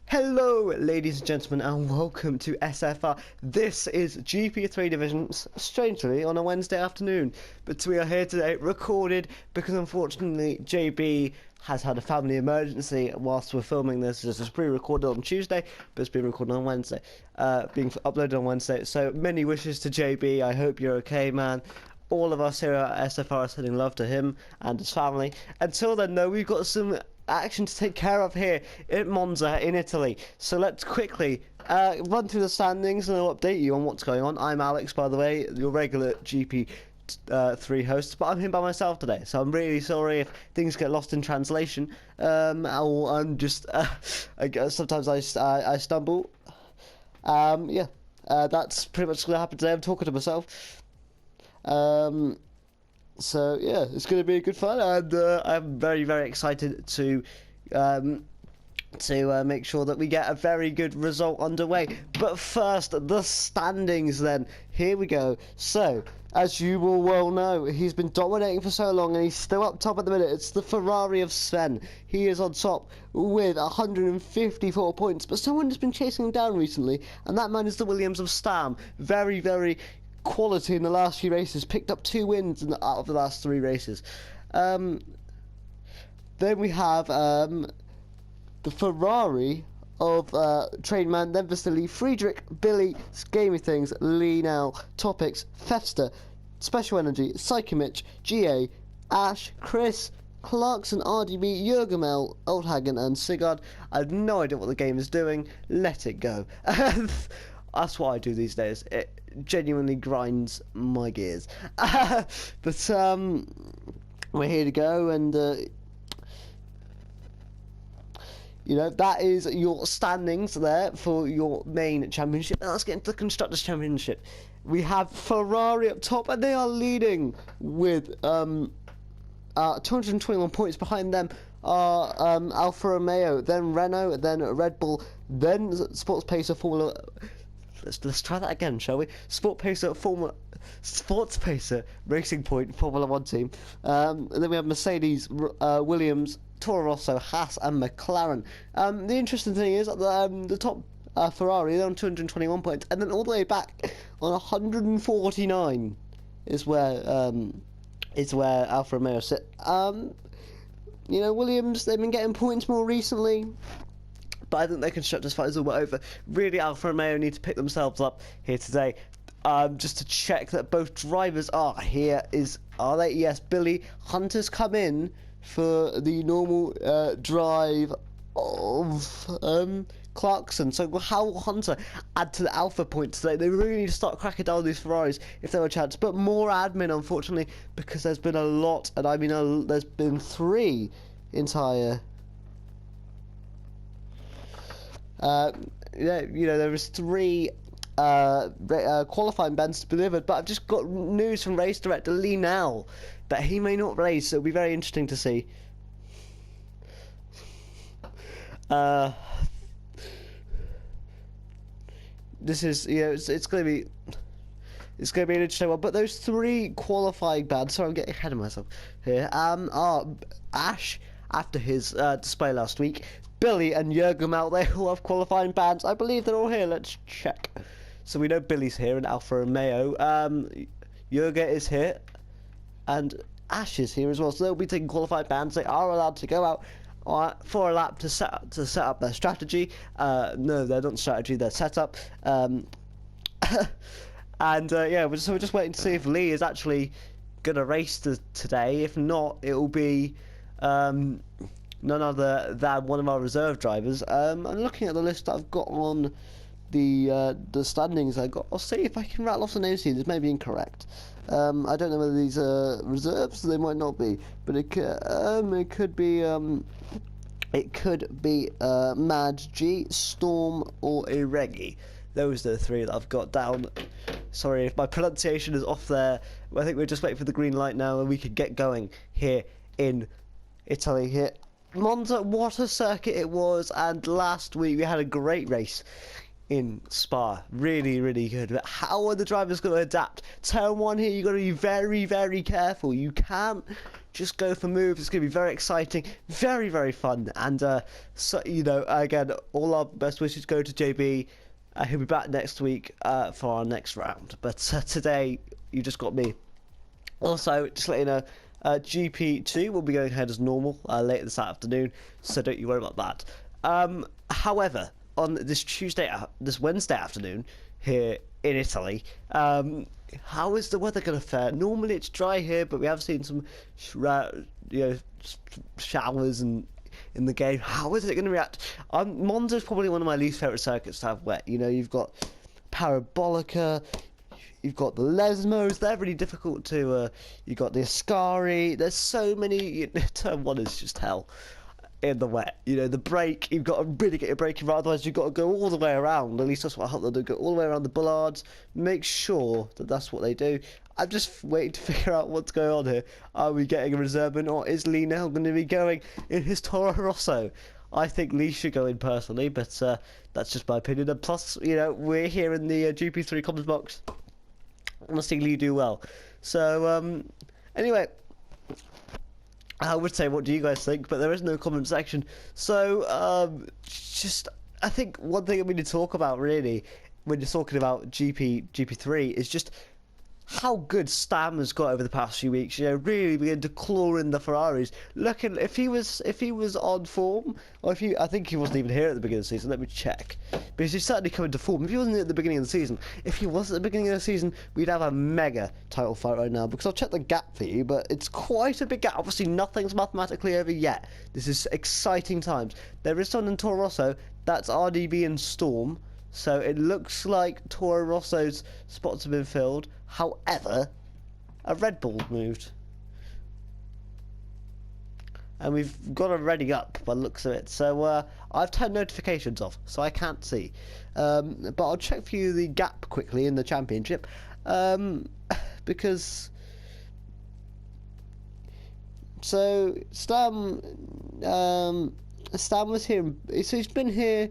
Hello ladies and gentlemen and welcome to SFR. This is Gp3 Divisions, strangely on a Wednesday afternoon, but we are here today recorded because unfortunately JB has had a family emergency whilst we're filming this. This is pre-recorded on Tuesday but it's being recorded on Wednesday, being uploaded on Wednesday, so many wishes to JB. I hope you're okay, man. All of us here at SFR are sending love to him and his family. Until then though, we've got some action to take care of here in Monza in Italy, so let's quickly run through the standings and I'll update you on what's going on. I'm Alex, by the way, your regular GP3 host, but I'm here by myself today, so I'm really sorry if things get lost in translation. I'm just sometimes I stumble. That's pretty much gonna happen today. I'm talking to myself. So yeah, it's going to be a good fun, and I'm very excited to make sure that we get a very good result underway. But first, the standings then. Here we go. So, as you will well know, he's been dominating for so long and he's still up top at the minute. It's the Ferrari of Sven. He is on top with 154 points, but someone has been chasing him down recently, and that man is the Williams of Stam. Very quality in the last few races, picked up 2 wins out of the last 3 races. Then we have the Ferrari of Trainman, then Vasily, Friedrich, Billy, Gamey Things, Lee Nell, Topics, Fester, Special Energy, Psychomich, GA, Ash, Chris, Clarkson, RDB, Jurgamel, Oldhagen and Sigurd. I have no idea what the game is doing. Let it go. That's what I do these days. It genuinely grinds my gears. But we're here to go, and you know, that is your standings there for your main championship. Now let's get into the Constructors' Championship. We have Ferrari up top, and they are leading with 221 points. Behind them are Alfa Romeo, then Renault, then Red Bull, then Sports Pacer Formula. Let's try that again, shall we? Sports Pacer Racing Point Formula 1 team. And then we have Mercedes, Williams, Toro Rosso, Haas and McLaren. The interesting thing is that the top Ferrari, they're on 221 points, and then all the way back on 149 is where Alfa Romeo sit. You know, Williams, they've been getting points more recently, but I think their constructors fight is all over. Really, Alfa Romeo need to pick themselves up here today. Just to check that both drivers are here. Are they? Yes, Billy Hunter's come in for the normal drive of Clarkson. So how will Hunter add to the Alpha points today? They really need to start cracking down these Ferraris if there were a chance. But more admin, unfortunately, because there's been a lot, and I mean there's been 3 entire. Yeah, you know, there was 3 qualifying bans delivered, but I've just got news from race director Lee Nell that he may not race, so it'll be very interesting to see. This is, you know, it's going to be an interesting one. But those 3 qualifying bans, sorry, I'm getting ahead of myself here, are Ash after his display last week, Billy and Jurgamel. They all have qualifying bans. I believe they're all here. Let's check. So we know Billy's here in Alfa Romeo. Jurga is here, and Ash is here as well. So they'll be taking qualifying bans. They are allowed to go out for a lap to set up their strategy. No, they're not strategy. They're setup. And yeah, so we're just waiting to see if Lee is actually gonna race today. If not, it will be none other than one of our reserve drivers. I'm looking at the list that I've got on the standings I got. I'll see if I can rattle off the names here. This may be incorrect. I don't know whether these are reserves. They might not be, but it could be Mad G, Storm, or Iregi. Those are the 3 that I've got down. Sorry if my pronunciation is off there. I think we're just waiting for the green light now, and we can get going here in Italy. Here, Monza, what a circuit it was, and last week we had a great race. in Spa. Really, really good. But how are the drivers going to adapt? Turn 1 here, you've got to be very, very careful. You can't just go for moves. It's going to be very exciting, very, very fun. And, so, you know, again, all our best wishes go to JB. He'll be back next week for our next round. But today, you just got me. Also, just let you know, GP2 will be going ahead as normal later this afternoon, so don't you worry about that. However, on this Wednesday afternoon here in Italy, how is the weather going to fare? Normally it's dry here, but we have seen some showers and in the game. How is it going to react? Monza is probably one of my least favourite circuits to have wet. You know, you've got Parabolica, you've got the Lesmos, they're really difficult to, you've got the Ascari, there's so many, turn 1 is just hell in the wet. You know, the brake, you've got to really get your braking right, otherwise you've got to go all the way around. At least that's what I hope they'll do, go all the way around the bollards, make sure that that's what they do. I'm just waiting to figure out what's going on here. Are we getting a reservement, or is Lee now going to be going in his Toro Rosso? I think Lee should go in personally, but that's just my opinion. And plus, you know, we're here in the GP3 comments box. I want to see Lee do well. So, anyway, I would say, what do you guys think? But there is no comment section. So, just, I think one thing we need to talk about, really, when you're talking about GP3, is just how good Stam has got over the past few weeks. You know, really beginning to claw in the Ferraris. Looking, if he was on form, or I think he wasn't even here at the beginning of the season. Let me check, because he's certainly coming to form. If he wasn't at the beginning of the season, if he was at the beginning of the season, we'd have a mega title fight right now. Because I'll check the gap for you, but it's quite a big gap. Obviously, nothing's mathematically over yet. This is exciting times. There is someone in Toro Rosso. That's RDB and Storm. So it looks like Toro Rosso's spots have been filled. However, a Red Bull moved. And we've got a ready up by the looks of it. So I've turned notifications off, so I can't see. But I'll check for you the gap quickly in the championship. Because... So, Stam was here. So he's been here...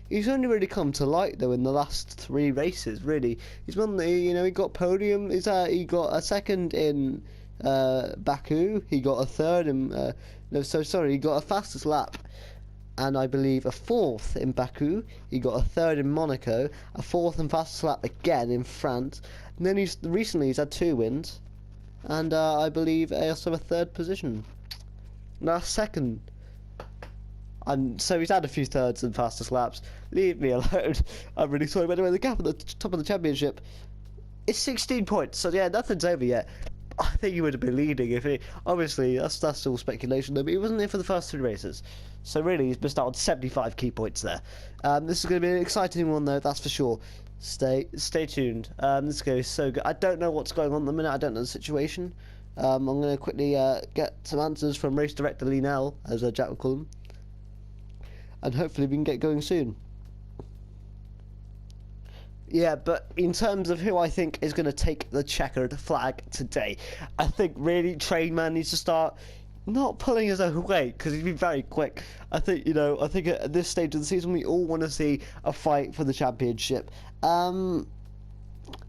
He's only really come to light though in the last 3 races. Really, he's won the, you know, he got podium. He got a second in Baku. He got a third in he got a fastest lap, and I believe a 4th in Baku. He got a 3rd in Monaco, a 4th and fastest lap again in France. And then he's had 2 wins, and I believe also a 3rd position. Now 2nd. And so he's had a few 3rds and fastest laps. Leave me alone. I'm really sorry. But anyway, the gap at the top of the championship is 16 points. So yeah, nothing's over yet. I think he would have been leading if he... Obviously, that's all speculation though. But he wasn't there for the first 3 races. So really, he's missed out on 75 key points there. This is going to be an exciting one though, that's for sure. Stay tuned. This game is so good. I don't know what's going on at the minute. I don't know the situation. I'm going to quickly get some answers from race director Linell, as Jack would call him. And hopefully we can get going soon. Yeah, but in terms of who I think is going to take the checkered flag today, I think really Trainman needs to start not pulling his own weight, because he's been very quick. I think, you know, at this stage of the season we all want to see a fight for the championship. You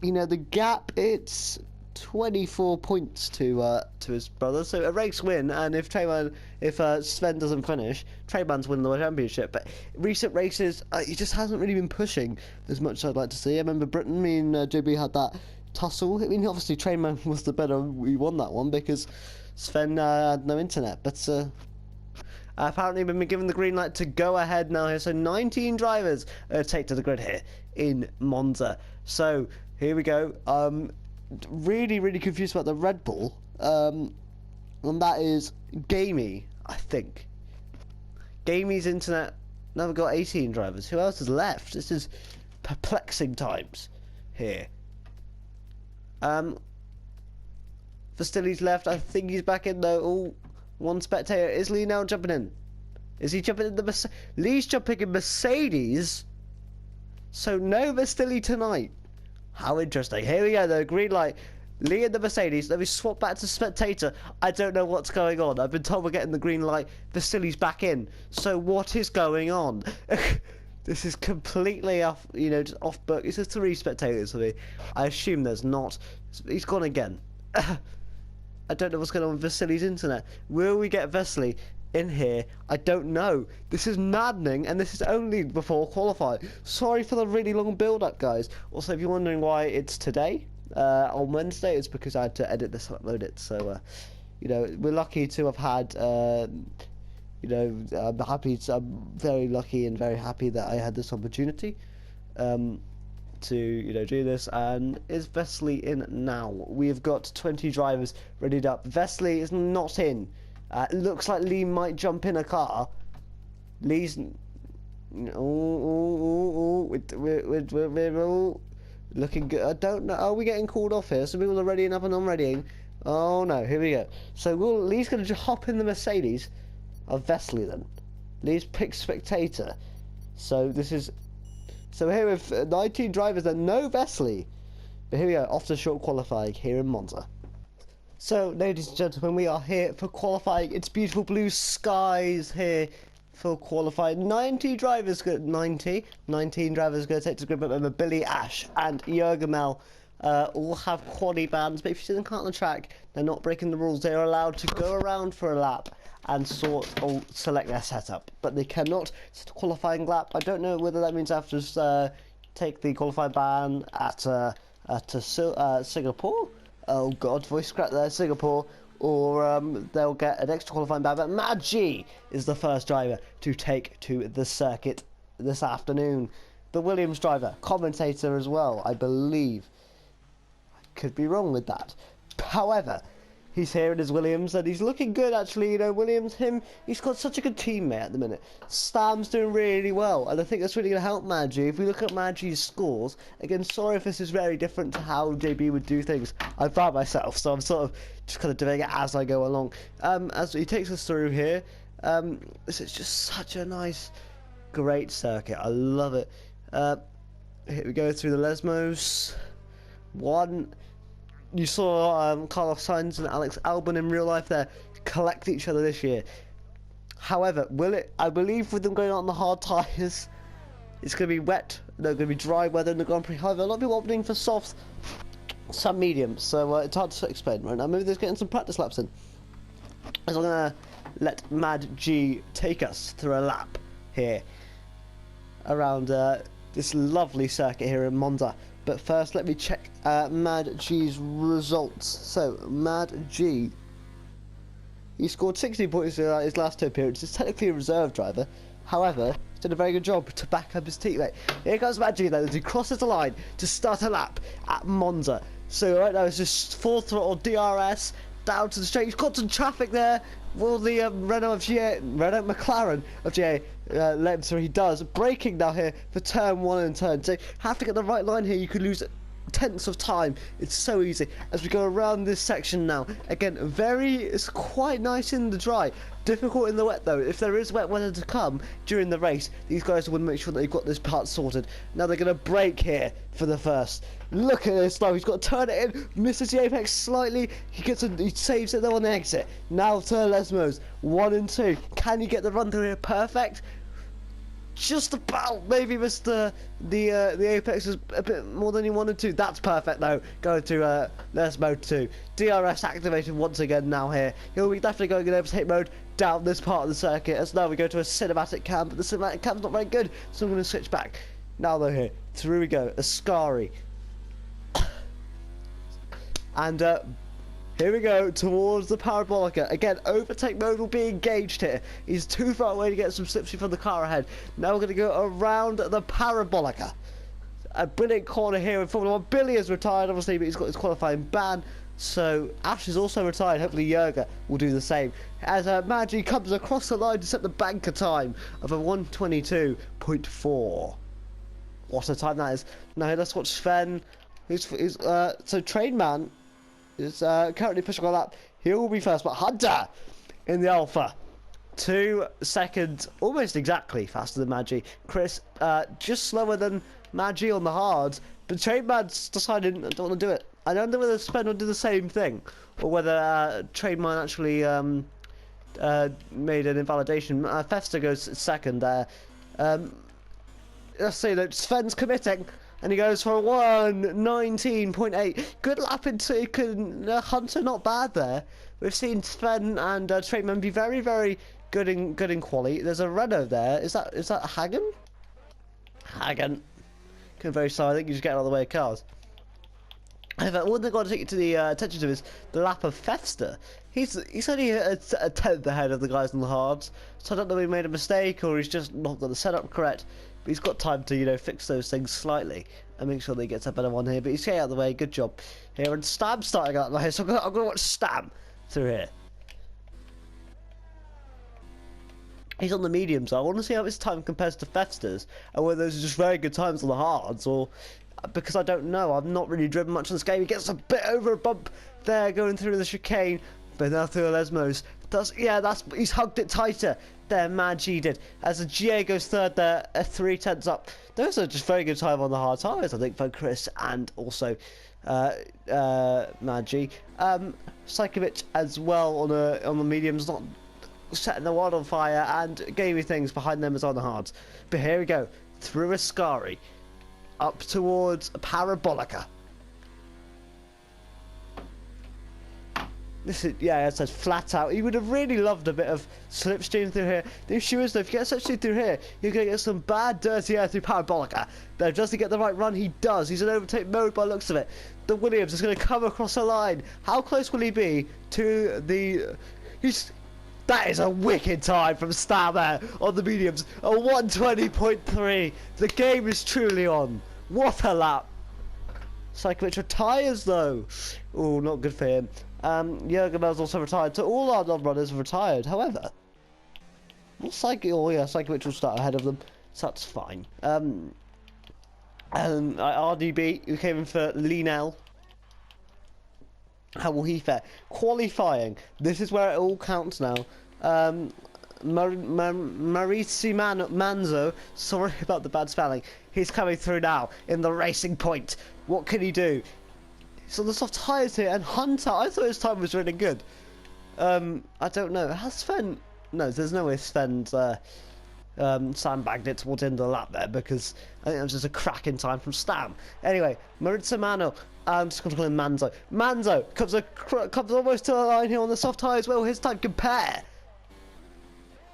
know, the gap, it's 24 points to his brother, so a race win. And if Sven doesn't finish, Trainman's winning the championship. But recent races, he just hasn't really been pushing as much as I'd like to see. I remember Britain, me and JB had that tussle. I mean, obviously Trainman was the better. We won that one because Sven had no internet. But apparently we've been given the green light to go ahead now here. So 19 drivers take to the grid here in Monza. So here we go. Really confused about the Red Bull, and that is Gamey, I think. Gamey's internet now we've got 18 drivers. Who else is left? This is perplexing times here. Vastilli's left. I think he's back in though. Oh, one spectator. Is Lee now jumping in? Is he jumping in the Lee's jumping in Mercedes? So no Vastilli tonight. How interesting. Here we go though, green light. Lee in the Mercedes. Let me swap back to spectator. I don't know what's going on. I've been told we're getting the green light. Vasili's back in. So what is going on? This is completely off, you know, just off book. It's just 3 spectators for me. I assume there's not. He's gone again. I don't know what's going on with Vasily's internet. Will we get Vasily in here? I don't know. This is maddening, and this is only before qualifying. Sorry for the really long build-up, guys. Also, if you're wondering why it's today, on Wednesday, it's because I had to edit this and upload it. So, you know, we're lucky to have had... you know, I'm very lucky and very happy that I had this opportunity to, you know, do this. And is Vesely in now? We've got 20 drivers readied up. Vesely is not in. It looks like Lee might jump in a car. Lee's... we're looking good. I don't know. Are we getting called off here? Some people are readying up and I'm readying. Oh no, here we go. So Lee's going to hop in the Mercedes of Vesely then. Lee's pick spectator. So this is... So here with 19 drivers and no Vesely. But here we go, off to short qualifying here in Monza. So, ladies and gentlemen, we are here for qualifying. It's beautiful blue skies here for qualifying. 19 drivers going to take to grid. Remember, Billy, Ash and Jurgemel all have quali bands, but if you see them on the track, they're not breaking the rules. They're allowed to go around for a lap and select their setup, but they cannot set a qualifying lap. I don't know whether that means I have to take the qualifying ban at Singapore. Oh god, voice crack there, Singapore. Or they'll get an extra qualifying ban. But Mad G is the first driver to take to the circuit this afternoon. The Williams driver, commentator as well, I believe. I could be wrong with that. However, he's here in his Williams, and he's looking good, actually. You know, Williams, he's got such a good teammate at the minute. Stam's doing really well, and I think that's really going to help Maggi. If we look at Maggi's scores, again, sorry if this is very different to how JB would do things. I'm proud myself, so I'm sort of just kind of doing it as I go along. As he takes us through here, this is just such a nice, great circuit. I love it. Here we go through the Lesmos. You saw Carlos Sainz and Alex Albon in real life there collect each other this year. However, I believe with them going on the hard tyres, it's going to be wet, no, going to be dry weather in the Grand Prix. However, a lot of people are opting for softs, some mediums, so it's hard to explain right now. Maybe they're getting some practice laps in. So I'm going to let Mad G take us through a lap here around this lovely circuit here in Monza. But first, let me check Mad G's results. So, Mad G, he scored 60 points in his last 2 appearances. He's technically a reserve driver. However, he's done a very good job to back up his teammate. Here comes Mad G then, as he crosses the line to start a lap at Monza. So right now it's just full throttle DRS down to the straight. He's got some traffic there. Will the Renault McLaren of GA let him through? He does. Braking now here for turn 1 and turn 2. Have to get the right line here. You could lose tenths of time. It's so easy as we go around this section now. Again, it's quite nice in the dry. Difficult in the wet though. If there is wet weather to come during the race, these guys will make sure that they've got this part sorted. Now they're going to brake here for the first. Look at this though. He's got to turn it in. Misses the apex slightly. He saves it though on the exit. Now to Lesmos 1 and 2. Can you get the run through here? Perfect. Just about. Maybe missed the apex is a bit more than he wanted to. That's perfect though. Going to Lesmo 2. DRS activated once again now here. He'll be definitely going in overtake mode down this part of the circuit. As now we go to a cinematic cam, but the cinematic cam's not very good, so I'm going to switch back. Now though here, through we go. Ascari. And here we go towards the Parabolica. Again, overtake mode will be engaged here. He's too far away to get some slipstream from the car ahead. Now we're going to go around the Parabolica. A brilliant corner here in Formula 1. Billy is retired, obviously, but he's got his qualifying ban. So Ash is also retired. Hopefully Jurga will do the same. As Maggi comes across the line to set the banker time of a 1:22.4. What a time that is. Now let's watch Sven. So Trainman is currently pushing on that. He will be first, but Hunter in the Alpha. 2 seconds, almost exactly faster than Maggi. Chris just slower than Maggi on the hards, but Trainman's decided I don't want to do it. I don't know whether Sven will do the same thing, or whether Trainman actually made an invalidation. Festa goes second there. let's see, look, Sven's committing. And he goes for a 1:19.8. Good lap into Hunter, not bad there. We've seen Sven and Trademan be very, very good in quali. There's a Renault there. Is that Hagen? Hagen. Couldn't very sorry. I think you just get out of the way of cars. However, one thing I got to take to the attention to is the lap of Fefster. He's only a tenth ahead of the guys on the hards, so I don't know if he made a mistake or he's just not got the setup correct. But he's got time to, you know, fix those things slightly and make sure that he gets a better one here. But he's getting out of the way. Good job here. And Stam starting out here, so I'm gonna watch Stam through here. He's on the mediums. So I want to see how his time compares to Fefster's and whether those are just very good times on the hards or. Because I don't know, I've not really driven much in this game. He gets a bit over a bump there, going through the chicane, but now through Lesmos. He's hugged it tighter there. Mad G did as the GA goes third there, 3/10 up. Those are just very good time on the hard tyres, I think, for Chris and also Mad G. Psychovic as well on the mediums, not setting the world on fire, and gamey things behind them as on the hards. But here we go through Ascari. Up towards Parabolica. This is, yeah, it says flat out. He would have really loved a bit of slipstream through here. The issue is though, if you get slipstream through here, you're going to get some bad dirty air through Parabolica. Though, does he get the right run? He does. He's in overtake mode by the looks of it. The Williams is going to come across the line. How close will he be to the... That is a wicked time from Stam there on the mediums. A 1:20.3. The game is truly on. What a lap. Psychovic retires though. Oh, not good for him. Jürgen Mel's also retired. So all our non-runners have retired. However, Psychovic will start ahead of them. So that's fine. RDB, who came in for Linel. How will he fare? Qualifying. This is where it all counts now. Mauricio Manzo, sorry about the bad spelling. He's coming through now in the racing point. What can he do? So the soft tyres here, and Hunter, I thought his time was really good. I don't know. Has Sven... No, there's no way Sven's sandbagged it towards the end of the lap there, because I think that was just a cracking time from Stam. Anyway, Mauricio Mano. I'm just going to call him Manzo. Manzo comes almost to the line here on the soft tyres. Will his time compare?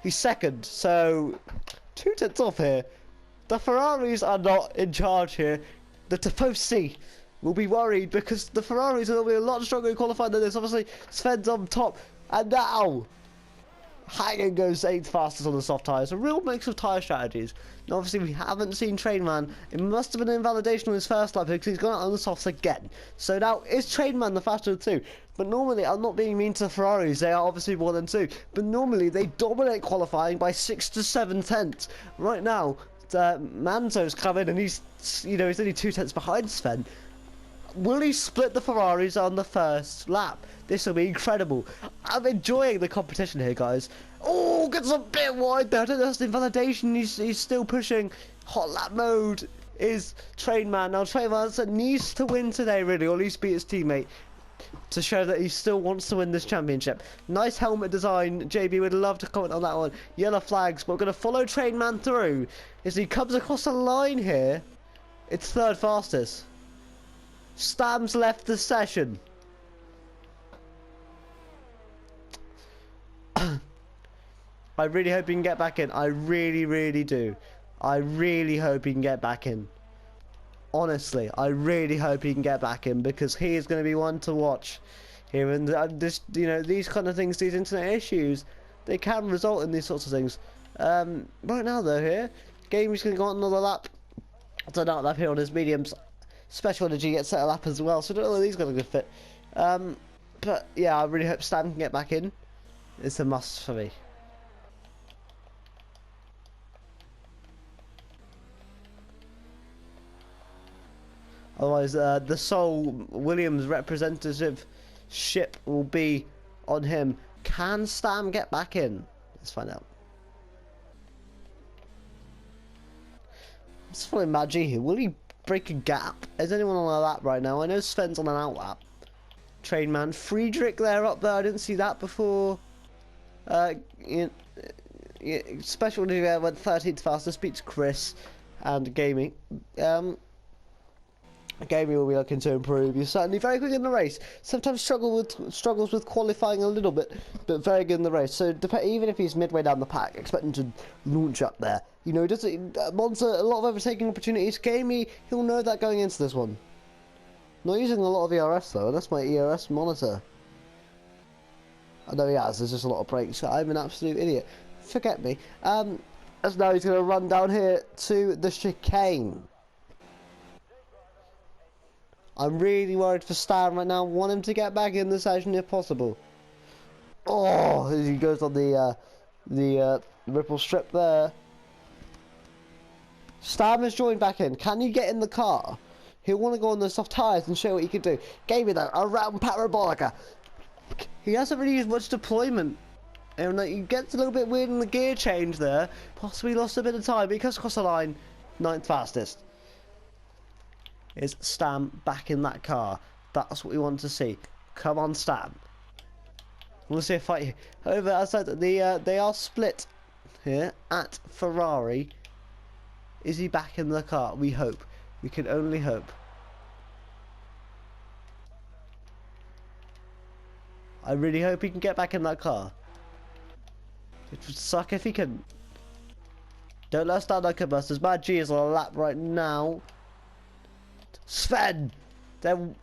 He's second, so 2/10 off here. The Ferraris are not in charge here. The Tifosi will be worried because the Ferraris are going to be a lot stronger in qualifying than this. Obviously, Sven's on top, and now Hagen goes 8th fastest on the soft tyres. A real mix of tyre strategies. Now, obviously, we haven't seen Trainman. It must have been an invalidation on his first lap because he's gone out on the softs again. So now, is Trainman the faster of the two? But normally, I'm not being mean to the Ferraris. They are obviously 1 and 2. But normally, they dominate qualifying by 6 to 7 tenths. Right now, Manzo's come in and he's only 2 tenths behind Sven. Will he split the Ferraris on the first lap? This will be incredible. I'm enjoying the competition here, guys. Oh, gets a bit wide there. I don't know, that's invalidation. He's still pushing. Hot lap mode is Trainman. Now, Trainman needs to win today, really, or at least beat his teammate to show that he still wants to win this championship. Nice helmet design. JB would love to comment on that one. Yellow flags, but we're going to follow Trainman through. As he comes across the line here, it's 3rd fastest. Stam's left the session. I really hope he can get back in. I really, really do. I really hope he can get back in. Honestly, I really hope he can get back in because he is going to be one to watch here. And this, these kind of things, these internet issues, they can result in these sorts of things. Right now, though, here, game is going to go on another lap. I don't know what lap here on his mediums. Special energy gets set a lap as well, so I don't know whether he's got a good fit. But yeah, I really hope Stan can get back in. It's a must for me. Otherwise, the sole Williams representative ship will be on him. Can Stam get back in? Let's find out. Just following Magi here. Will he break a gap? Is anyone on a lap right now? I know Sven's on an out lap. Trainman. Friedrich there up there. I didn't see that before. Special went 13th fastest. Beats Chris. and Gaming. Gaming will be looking to improve. He's certainly very quick in the race. Sometimes struggles with qualifying a little bit, but very good in the race. So even if he's midway down the pack, expect him to launch up there. You know, Monza a lot of overtaking opportunities. Gaming, he'll know that going into this one. Not using a lot of ERS though. That's my ERS monitor. I know he has. There's just a lot of brakes. I'm an absolute idiot. Forget me. As now he's going to run down here to the chicane. I'm really worried for Stan right now. Want him to get back in the session if possible. Oh, as he goes on the ripple strip there. Stan has joined back in. Can you get in the car? He'll want to go on the soft tyres and show what he can do. Gave me that around Parabolica. He hasn't really used much deployment. And he gets a little bit weird in the gear change there. Possibly lost a bit of time, but he comes across the line. 9th fastest. Is Stam back in that car? That's what we want to see. Come on, Stam. We'll see a fight here. Over outside, they are split here at Ferrari. Is he back in the car? We hope. We can only hope. I really hope he can get back in that car. It would suck if he couldn't. Don't let us down like busters. Mad G is on a lap right now. Sven then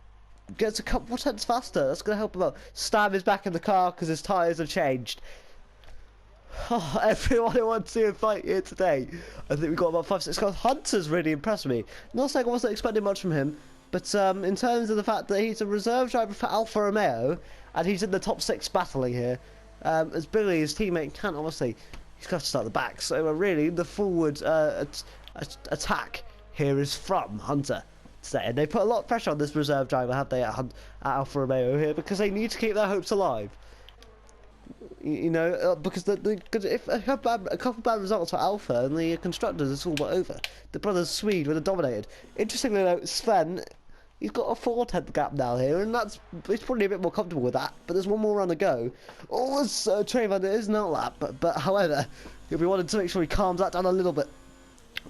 gets a couple tenths faster. That's going to help him out. Stam is back in the car because his tyres have changed. Oh, everyone who wants to see a fight here today. I think we got about 5-6 cars. Hunter's really impressed me. Not saying I wasn't expecting much from him, but in terms of the fact that he's a reserve driver for Alfa Romeo and he's in the top 6 battling here, as Billy, his teammate, can't obviously. He's got to start the back. So really, the forward attack here is from Hunter. And they put a lot of pressure on this reserve driver, have they, at Alfa Romeo here, because they need to keep their hopes alive. You know, because if a couple bad results for Alfa and the constructors, it's all but over. The brothers Swede would have dominated. Interestingly though, Sven, he's got a 4/10 gap now here, and he's probably a bit more comfortable with that. But there's one more run to go. Oh, it's Trayvon, it is an outlap, but however, he'll be wanting to make sure he calms that down a little bit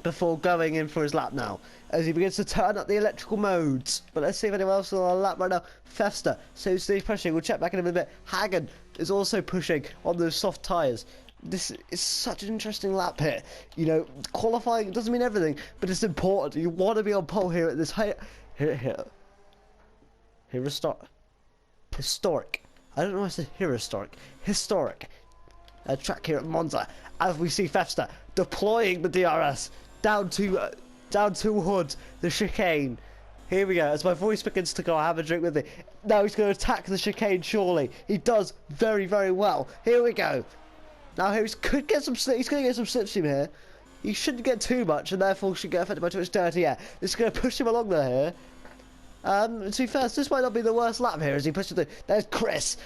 before going in for his lap now, as he begins to turn up the electrical modes. But let's see if anyone else is on a lap right now. Fester, so Steve's pushing. We'll check back in a bit. Hagen is also pushing on those soft tyres. This is such an interesting lap here. You know, qualifying doesn't mean everything, but it's important. You want to be on pole here at this height. Here, historic. I don't know why I said historic. Historic. Track here at Monza, as we see Fester deploying the DRS down towards the chicane. Here we go. As my voice begins to go, I have a drink with it. Now he's going to attack the chicane. Surely he does very, very well. Here we go. Now he's going to get some slipstream here. He shouldn't get too much, and therefore should get affected by too much dirty air. This is going to push him along there here. To be fair, this might not be the worst lap here as he pushes through. There's Chris.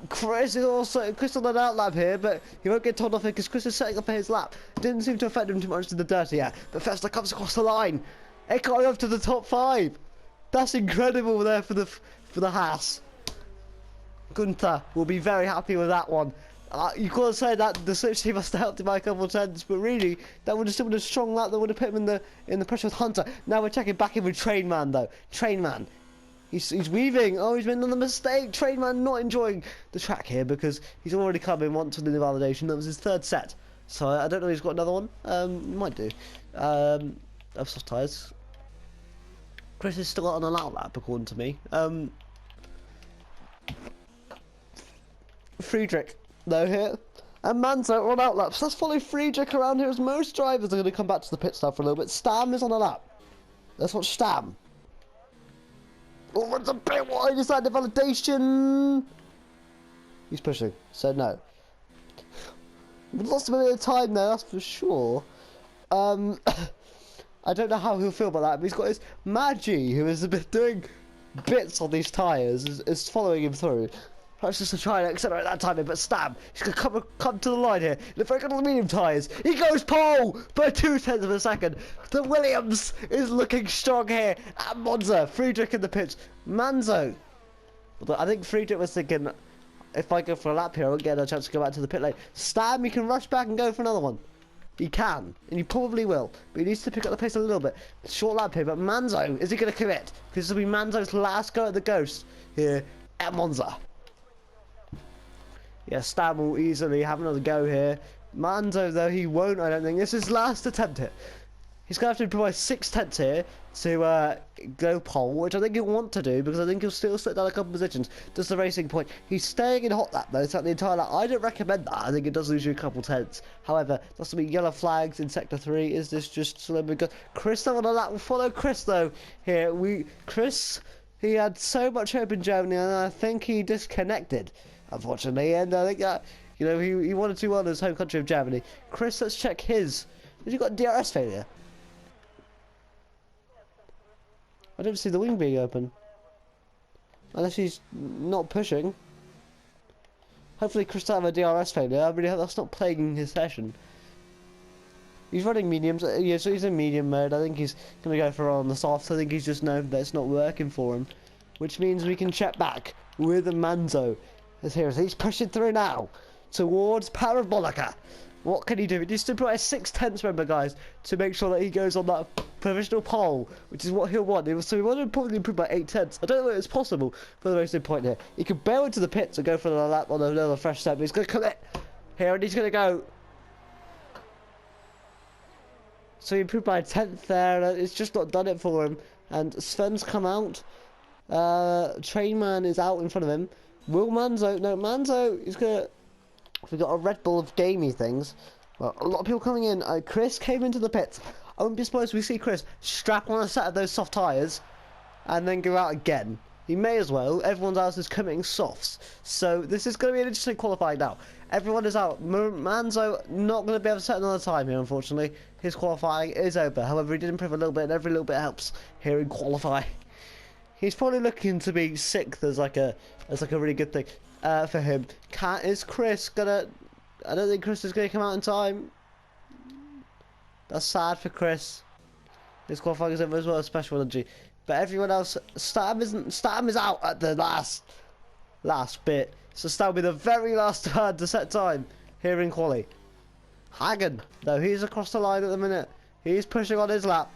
Chris on an out lap here, but he won't get told off because Chris is setting up for his lap. Didn't seem to affect him too much to the dirty air. But Fester comes across the line. It got him up to the top 5. That's incredible there for the Haas. Gunther will be very happy with that one. You could say that the slipstream must have helped him by a couple of tenths, but really that would have still been a strong lap that would have put him in the pressure with Hunter. Now we're checking back in with Trainman though. Trainman, he's weaving. Oh, he's made another mistake. Trainman not enjoying the track here because he's already come in once with the validation. That was his 3rd set, so I don't know if he's got another one. Might do. Of soft tyres. Chris is still on an out lap according to me. Friedrich. Though here, and Manzo on out laps. Let's follow Friedrich around here as most drivers are going to come back to the pit stop for a little bit. Stam is on a lap. Let's watch Stam. Oh, it's a bit wide. Is that the validation? He's pushing, so no. We lost a bit of time there, that's for sure. I don't know how he'll feel about that, but he's got his Maggi, who is doing bits on these tyres, is following him through. Perhaps just to try and accelerate that timing, but Stam, he's going to come to the line here. Look very good on the medium tyres. He goes pole by 0.2 of a second. The Williams is looking strong here at Monza. Friedrich in the pits. Manzo. I think Friedrich was thinking, if I go for a lap here, I won't get a chance to go back to the pit lane. Stam, he can rush back and go for another one. He can, and he probably will, but he needs to pick up the pace a little bit. Short lap here, but Manzo, is he going to commit? Because this will be Manzo's last go at the Ghost here at Monza. Yeah, Stan will easily have another go here. Manzo, though, he won't, I don't think. This is his last attempt here. He's going to have to provide 6/10 here to go pole, which I think he'll want to do, because I think he'll still slip down a couple positions. Just the racing point. He's staying in hot lap, though, throughout the entire lap. I don't recommend that. I think it does lose you a couple tenths. However, there's some yellow flags in Sector 3. Is this just slim and good? Chris, though, on the lap will follow Chris, though. Here, Chris, he had so much hope in Germany, and I think he disconnected, unfortunately. And I think that, you know, he wanted to well in his home country of Germany. Chris, let's check his. Has he got DRS failure? I don't see the wing being open. Unless he's not pushing. Hopefully Chris doesn't have a DRS failure. I really hope that's not plaguing his session. He's running mediums. Yeah, so he's in medium mode. I think he's going to go for on the soft. I think he's just known that it's not working for him. Which means we can check back with Manzo. As he's pushing through now towards Parabolica. What can he do? He needs to put a 6/10, remember, guys, to make sure that he goes on that provisional pole, which is what he'll want. So he wanted to probably improve by 8/10. I don't know if it's possible for the racing point here. He could bail into the pits and go for another lap on another fresh step. He's going to commit here, and he's going to go. So he improved by a 10th there, and it's just not done it for him. And Sven's come out. Trainman is out in front of him. Will Manzo? No, Manzo is going to. We got a Red Bull of gamey things. Well, a lot of people coming in. Chris came into the pits. I wouldn't be surprised if we see Chris strap on a set of those soft tyres and then go out again. He may as well. Everyone else is committing softs. So this is going to be an interesting qualifying now. Everyone is out. Manzo not going to be able to set another time here, unfortunately. His qualifying is over. However, he did improve a little bit, and every little bit helps here in qualifying. He's probably looking to be 6th as like a really good thing. For him. Is Chris gonna... I don't think Chris is gonna come out in time. That's sad for Chris. His qualifying is over as well as special energy. But everyone else, Statham is out at the last bit. So Statham will be the very last one to set time here in quali. Hagen, though, he's across the line at the minute. He's pushing on his lap.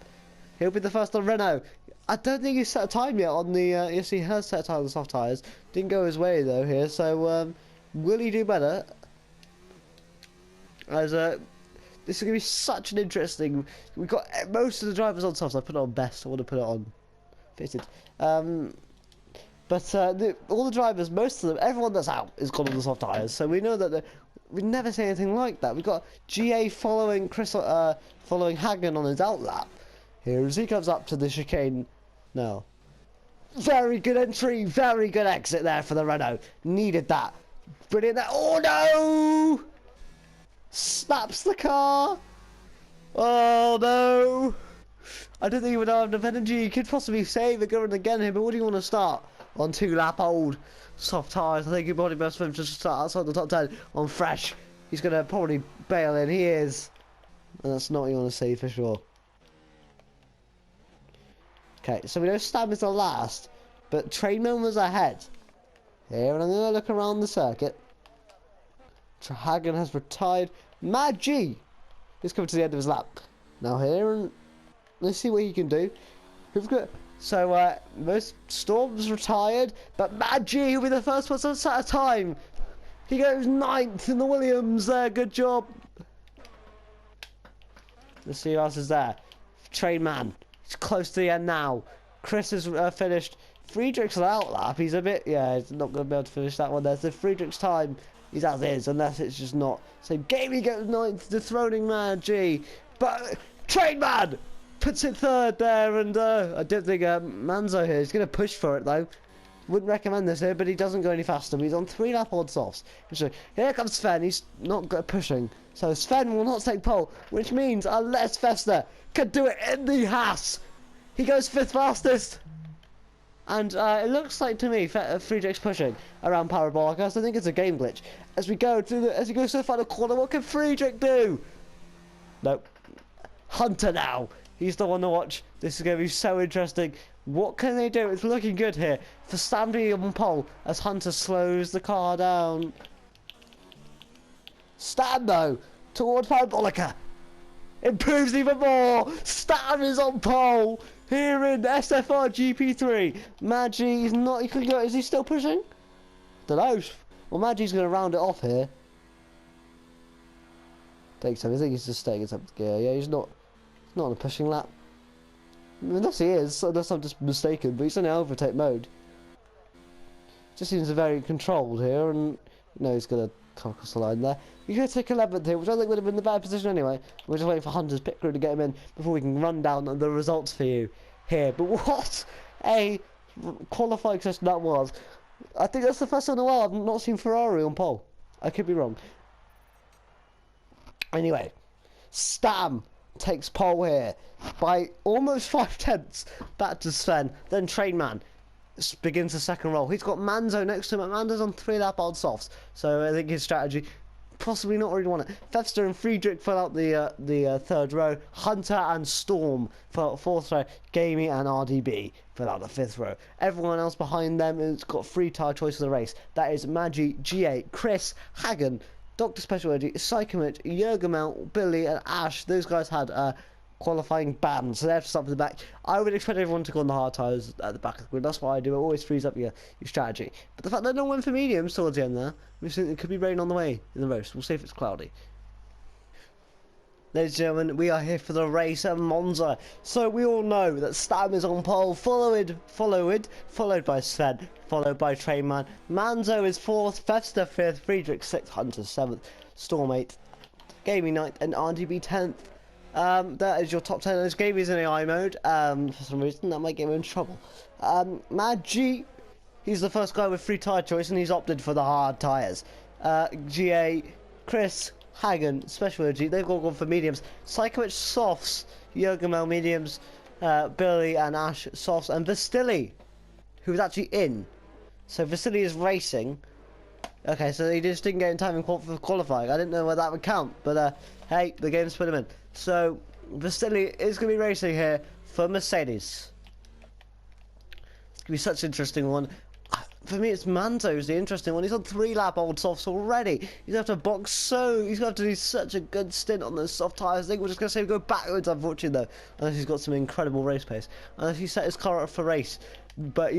He'll be the first on Renault. I don't think he's set a time yet on the, yes, he has set a time on the soft tyres. Didn't go his way, though, here, so, will he do better? As, this is going to be such an interesting, we've got most of the drivers on softs. I put it on best, I want to put it on fitted. But, all the drivers, most of them, everyone that's out is gone on the soft tyres, so we know that we've never seen anything like that. We've got GA following following Hagen on his out lap. Here as he comes up to the chicane now. Very good entry, very good exit there for the Renault. Needed that. Brilliant there. Oh no! Snaps the car. Oh no! I don't think he would have enough energy. He could possibly save it going again here, but what do you want to start? On 2-lap old soft tyres. I think he'd probably best for him to start outside the top 10 on fresh. He's going to probably bail in. He is. And that's not what you want to see for sure. Okay, so we know Stab is the last, but Trainman was ahead. Here, and I'm going to look around the circuit. Hagen has retired. Mad G is coming to the end of his lap. Now here, and let's see what he can do. We've got, so, most Storm's retired, but Mad G will be the first person to set a time. He goes 9th in the Williams there, good job. Let's see who else is there. Trainman. He's close to the end now. Chris has finished. Friedrich's out lap. He's a bit, yeah, he's not going to be able to finish that one there. So Friedrich's time is as is, unless it's just not. So Gamey goes 9th, dethroning Man G. But Trainman puts it 3rd there, and I don't think Manzo here is going to push for it though. Wouldn't recommend this here, but he doesn't go any faster. He's on 3-lap odd softs. So here comes Sven. He's not pushing. So Sven will not take pole, which means unless Fester can do it in the Haas, he goes 5th fastest. And it looks like to me Friedrich's pushing around Parabolica, so I think it's a game glitch. As we go to as he goes to the final corner, what can Friedrich do? Nope. Hunter now. He's the one to watch. This is going to be so interesting. What can they do? It's looking good here for standing on pole as Hunter slows the car down. Stand though towards Parabolica. improves even more. Stam is on pole here in SFR GP3. Maggi is not. He could go. Is he still pushing? Don't know. Well, Magi's going to round it off here. Takes time. I think he's just staying in seventh gear. Yeah, he's not on a pushing lap. Unless he is, unless I'm just mistaken. But he's in overtake mode. Just seems very controlled here, and he's going to come across the line there. You're going to take 11th here, which I think would have been the better position anyway. We're just waiting for Hunter's pit crew to get him in before we can run down the results for you here. But what a qualifying session that was. I think that's the first time in a while I've not seen Ferrari on pole. I could be wrong. Anyway, Stam takes pole here by almost 5/10 back to Sven. Then Trainman begins the second roll. He's got Manzo next to him. Manzo's on 3 lap old softs, so I think his strategy possibly not really want it. Fefster and Friedrich fill out the third row. Hunter and Storm fill out the fourth row. Gamey and RDB fill out the fifth row. Everyone else behind them has got 3 tire choice for the race. That is Maggi, G8, Chris, Hagen, Dr. Special Energy, Psychomich, Jurgemel, Billy and Ash. Those guys had qualifying bans, so they have to start from the back. I would expect everyone to go on the hard tyres at the back of the grid. That's why I do. It always frees up your strategy. But the fact that no one went for mediums towards the end there, we think it could be rain on the way in the roast. We'll see if it's cloudy. Ladies and gentlemen, we are here for the race at Monza. So we all know that Stam is on pole, followed by Sven, followed by Trainman. Manzo is 4th, Fester 5th, Friedrich 6th, Hunter 7th, Storm 8th, Gaming 9th, and RDB 10th. That is your top 10. This game is in AI mode. For some reason, that might get him in trouble. Maggi, he's the first guy with 3 tyre choice, and he's opted for the hard tyres. GA, Chris, Hagen, Special Energy, they've all gone for mediums. Psychomich softs, Jurgemel mediums, Billy and Ash softs, and Vasily, who's actually in. So Vasily is racing. Okay, so he just didn't get in time for qualifying. I didn't know whether that would count, but hey, the game's put him in. So Vasily is going to be racing here for Mercedes. It's going to be such an interesting one. For me, it's Manzo's the interesting one. He's on 3 lap old softs already. He's going to have to box he's going to have to do such a good stint on those soft tyres. I think we're just going to say go backwards, unfortunately, though. Unless he's got some incredible race pace. Unless he set his car up for race. But,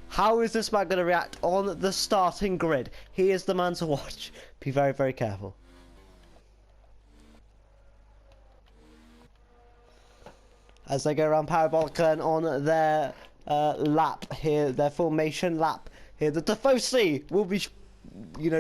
how is this man going to react on the starting grid? He is the man to watch. Be very, very careful. As they go around Parabolica and on their lap here, their formation lap here, the Tifosi will be,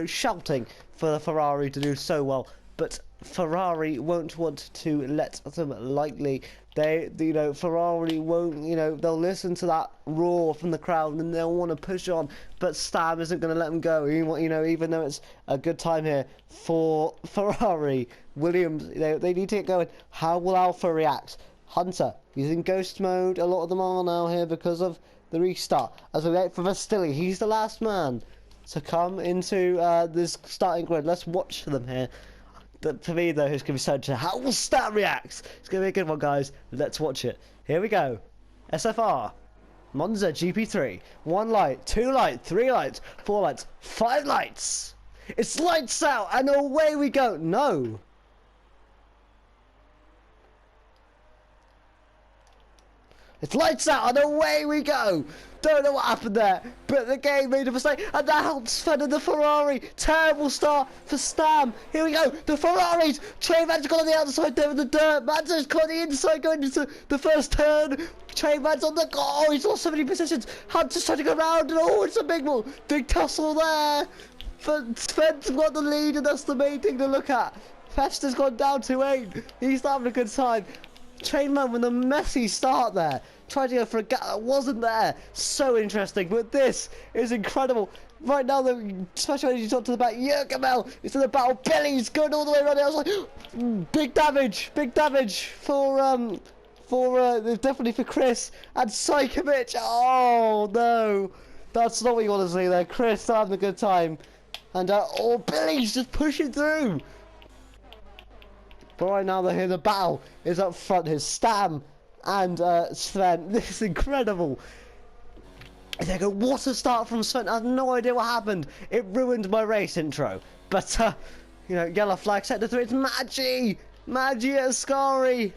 shouting for the Ferrari to do so well, but Ferrari won't want to let them lightly. Ferrari won't, they'll listen to that roar from the crowd and they'll want to push on, but Stam isn't going to let them go. Even though it's a good time here for Ferrari, Williams, they need to get going. How will Alpha react? Hunter, he's in ghost mode. A lot of them are now here because of the restart. As we wait for Vasily, he's the last man to come into this starting grid. Let's watch them here. For me, though, it's going to be so interesting. How will Stam react? It's going to be a good one, guys. Let's watch it. Here we go. SFR. Monza GP3. 1 light, 2 lights, 3 lights, 4 lights, 5 lights. It's lights out, and away we go. No. It's lights out and away we go. Don't know what happened there, but the game made a mistake, and that helps Sven and the Ferrari. Terrible start for Stam. Here we go. The Ferraris. Trainman's got on the outside there in the dirt. Manzo's got on the inside going into the first turn. Trainman's on the... Oh, he's lost so many positions. Hunter's trying to go around, and oh, it's a big one. Big tussle there. But Sven's got the lead, and that's the main thing to look at. Fester's gone down to 8. He's having a good time. Trainman with a messy start there. Tried to go for a gap that wasn't there. So interesting, but this is incredible. Right now, the Special Energy talk to the back. Jurgemel is in the battle. Billy's going all the way around it. I was like, big damage for definitely for Chris and Psychomich. Oh no, that's not what you want to see there. Chris still having a good time, and Billy's just pushing through. But right now, they're here. The battle is up front. Here's Stam and Sven. This is incredible. And they go, what a start from Sven. I have no idea what happened. It ruined my race intro. But, yellow flag set to 3. It's Maggi. Maggi Ascari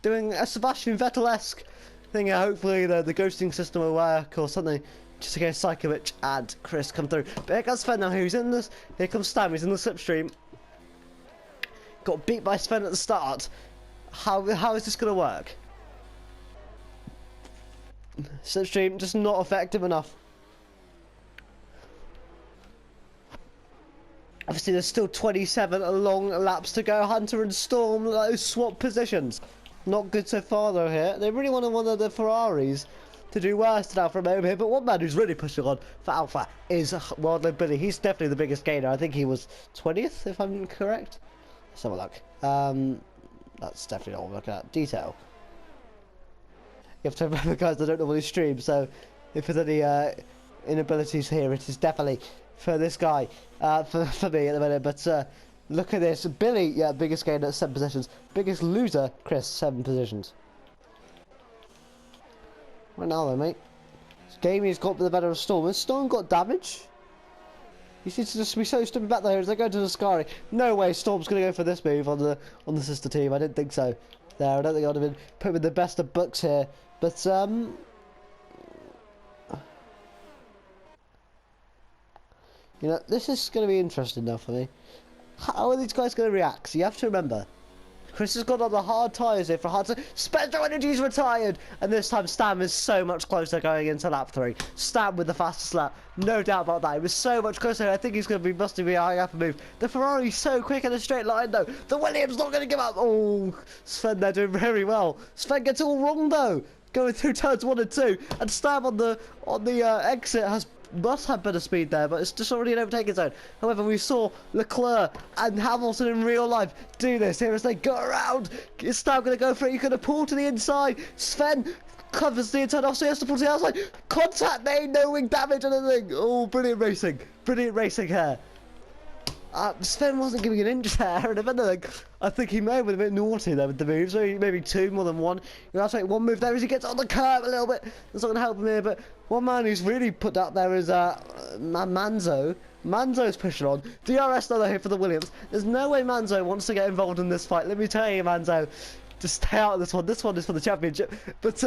doing a Sebastian Vettel-esque thing. Hopefully the ghosting system will work or something, just in case Sajkovic and Chris come through. But here comes Sven now, who's in this. Here comes Stam, he's in the slipstream. Got beat by Sven at the start. How is this going to work? Slipstream just not effective enough. Obviously there's still 27 long laps to go. Hunter and Storm, those swap positions. Not good so far though here. They really wanted one of the Ferraris to do worse than Alfa Romeo here, but one man who's really pushing on for Alfa is Wildland Billy. He's definitely the biggest gainer. I think he was 20th, if I'm correct. Let's have a look. That's definitely not what I'm looking at. Detail. You have to remember, guys, I don't normally stream, so if there's any inabilities here, it is definitely for this guy, for me at the minute. But look at this. Billy, yeah, biggest gainer at 7 positions. Biggest loser, Chris, 7 positions. Right now, though, mate. Gamey's got the better of Storm. Has Storm got damage? He seems to just be so stupid back there as they go to the Ascari. No way Storm's going to go for this move on the sister team. I didn't think so. There, I don't think I'd have been put with the best of books here. But, you know, this is going to be interesting now for me. How are these guys going to react? So you have to remember, Chris has got on the hard tyres here for hard to... Spectral Energy's retired! And this time Stam is so much closer going into lap 3. Stam with the fastest lap. No doubt about that. It was so much closer. I think he's going to be busting behind up a move. The Ferrari's so quick in a straight line though. The Williams not going to give up. Oh, Sven, they're doing very well. Sven gets it all wrong though. Going through turns 1 and 2. And Stam on the exit must have better speed there, but it's just already an overtaking zone. However, we saw Leclerc and Hamilton in real life do this here as they go around. Is Stam going to go for it? He's going to pull to the inside. Sven covers the inside off, so he has to pull to the outside. Contact there, no wing damage or anything. Oh, brilliant racing. Brilliant racing here. Sven wasn't giving an inch there, and if anything, I think he may have been a bit naughty there with the moves, so maybe 2 more than 1. You'll have to take 1 move there as he gets on the curb a little bit. That's not going to help him here, but one man who's really put up there is Manzo. Manzo's pushing on. DRS though here for the Williams. There's no way Manzo wants to get involved in this fight. Let me tell you, Manzo, just stay out of this one. This one is for the championship. But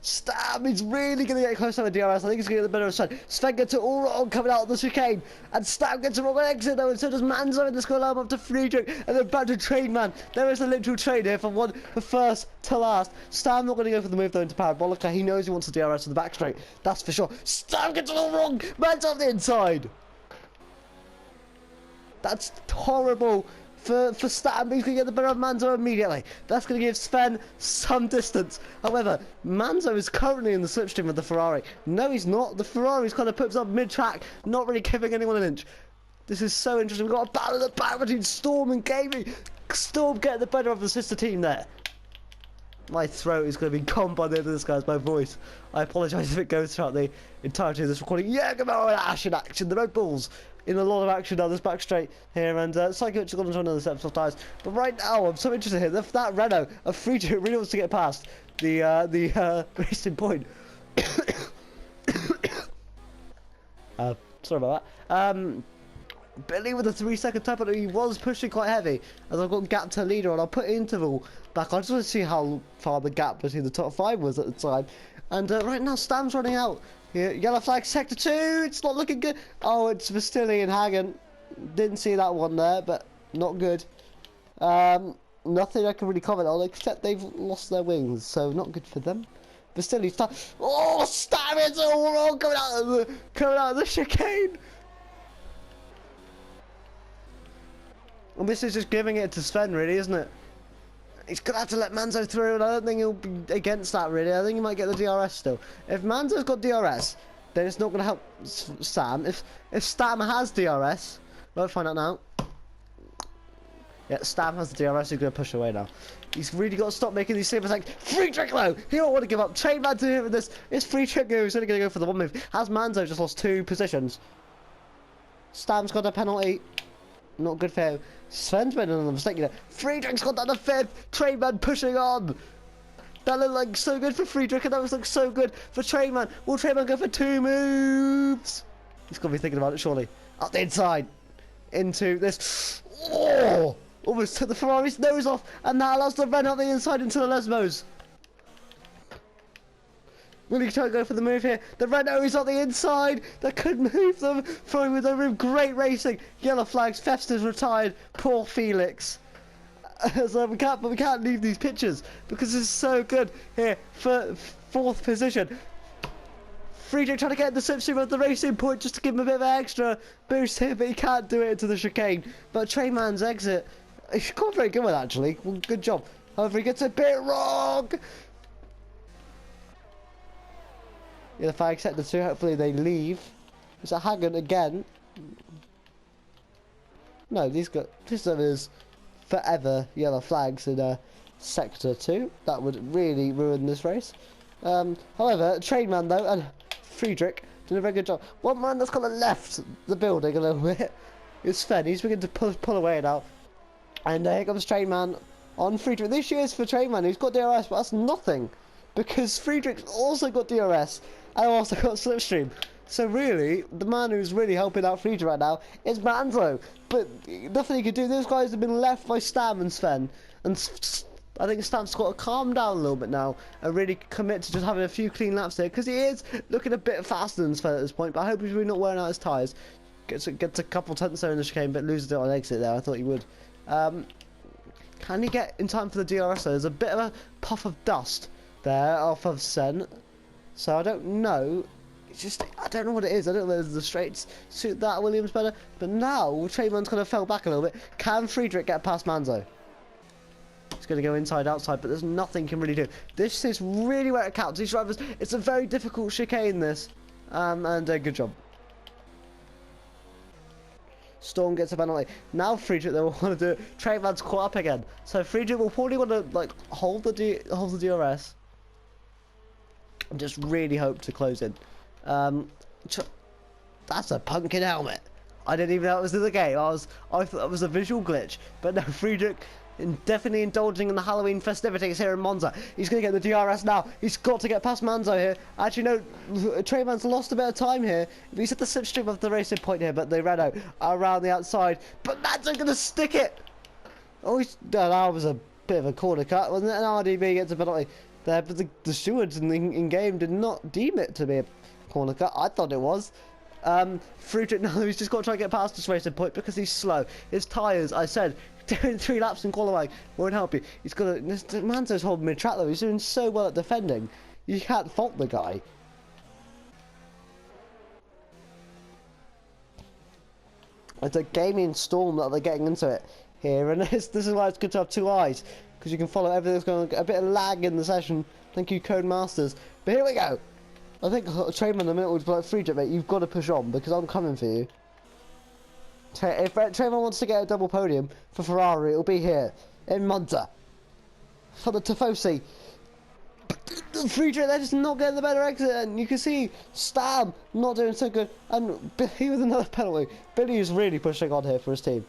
Stam is really going to get close to the DRS. I think he's going to get the better of Sven. Sven gets it all wrong coming out of the chicane. And Stam gets it wrong on exit though. And so does Manzo in the score line up to Friedrich. And then back to Train Man. There is a literal trade here from first to last. Stam not going to go for the move though into Parabolica. He knows he wants the DRS to the back straight. That's for sure. Stam gets it all wrong. Man's on the inside. That's horrible. For Stam, he's going to get the better of Manzo immediately. That's going to give Sven some distance. However, Manzo is currently in the slipstream of the Ferrari. No, he's not. The Ferrari's kind of puts up mid-track, not really giving anyone an inch. This is so interesting. We've got a battle at the back between Storm and Gamey. Storm getting the better of the sister team there. My throat is going to be gone by the end of this, guys. My voice. I apologise if it goes throughout the entirety of this recording. Yeah, come on, Ash in action. The Red Bulls in a lot of action down this back straight here, and Sajkovic has gone into another set of tyres. But right now, I'm so interested here. That Renault of Friedrich really wants to get past the racing point. Sorry about that. Billy with a 3-second tap, but he was pushing quite heavy. As I've got gap to leader, and I'll put interval back. I just want to see how far the gap between the top 5 was at the time. And right now, Stam's running out. Yeah, yellow flag, sector 2. It's not looking good. Oh, it's Vasily and Hagen. Didn't see that one there, but not good. Nothing I can really comment on, except they've lost their wings, so not good for them. Vasily, oh, Stam! It's all wrong coming out of the chicane. And this is just giving it to Sven, really, isn't it? He's going to have to let Manzo through, and I don't think he'll be against that, really. I think he might get the DRS still. If Manzo's got DRS, then it's not going to help Stam. If Stam has DRS, we'll find out now. Yeah, Stam has the DRS, he's going to push away now. He's really got to stop making these same mistakes. Friedrich though, he don't want to give up. Train Man to him with this. It's Friedrich who's only going to go for the 1 move. Has Manzo just lost 2 positions? Stam's got a penalty. Not good for him. Sven's made another mistake, you know. Friedrich's got down to 5th. Trainman pushing on. That looked like so good for Friedrich, and that was like so good for Trainman. Will Trainman go for 2 moves? He's got to be thinking about it, surely. Up the inside. Into this. Oh! Almost took the Ferrari's nose off, and that allows the Renault the inside into the Lesmos. Will he try to go for the move here? The Renault is on the inside. That could move them. Throwing with the room. Great racing. Yellow flags. Festa's retired. Poor Felix. So we can't leave these pictures because it's so good here for 4th position. Friedrich trying to get the slipstream of the racing point just to give him a bit of an extra boost here, but he can't do it into the chicane. But Treyman's exit, he's got very good one actually. Well, good job. However, he gets a bit wrong. Yeah, if I accept the 2, hopefully they leave. It's a Hagen again. No, this is forever yellow flags in sector 2. That would really ruin this race. However, Trainman though, and Friedrich did a very good job. One man that's kind of left the building a little bit is Sven. He's beginning to pull away now. And here comes Trainman on Friedrich. The issue is for Trainman, he's got DRS, but that's nothing. Because Friedrich's also got DRS and also got slipstream. So really, the man who's really helping out Friedrich right now is Manzo. But nothing he could do. Those guys have been left by Stam and Sven. And I think Stam's got to calm down a little bit now and really commit to just having a few clean laps there. Because he is looking a bit faster than Sven at this point. But I hope he's really not wearing out his tyres. Gets a couple tenths there in the chicane, but loses it on exit there. I thought he would. Can he get in time for the DRS though? There's a bit of a puff of dust there off of Sen. So I don't know. It's just, I don't know what it is. I don't know whether the straights suit that Williams better. But now, Trayman's kind of fell back a little bit. Can Friedrich get past Manzo? He's going to go inside, outside, but there's nothing he can really do. This is really where it counts. These drivers, it's a very difficult chicane, this. And good job. Storm gets a penalty. Now Friedrich, they will want to do it. Trayman's caught up again. So Friedrich will probably want to, like, hold the DRS. And just really hope to close in. That's a pumpkin helmet. I didn't even know it was in the game. I thought that was a visual glitch. But no, Friedrich definitely indulging in the Halloween festivities here in Monza. He's going to get the DRS now. He's got to get past Manzo here. Actually, no, Trayman's lost a bit of time here. He's at the slipstream of the racing point here, but the Renault around the outside. But Manzo's going to stick it. Oh, that was a bit of a corner cut, wasn't it? And RDB gets a penalty there, but the stewards in game did not deem it to be a corner cut. I thought it was. Friedrich, no, he's just got to try and get past this racing point because he's slow. His tyres, I said, doing 3 laps in qualifying won't help you. He's got to. Manzo's holding mid-track though. He's doing so well at defending. You can't fault the guy. It's a gaming storm that they're getting into it here, and this is why it's good to have 2 eyes, because you can follow everything that's going on. A bit of lag in the session. Thank you, Codemasters. But here we go. I think Trayman in a minute would be like, Friedrich, mate, you've got to push on because I'm coming for you. If Trayman wants to get a double podium for Ferrari, it'll be here in Monza for the Tifosi. Friedrich, they're just not getting the better exit, and you can see Stam not doing so good, and Billy with another penalty. Billy is really pushing on here for his team,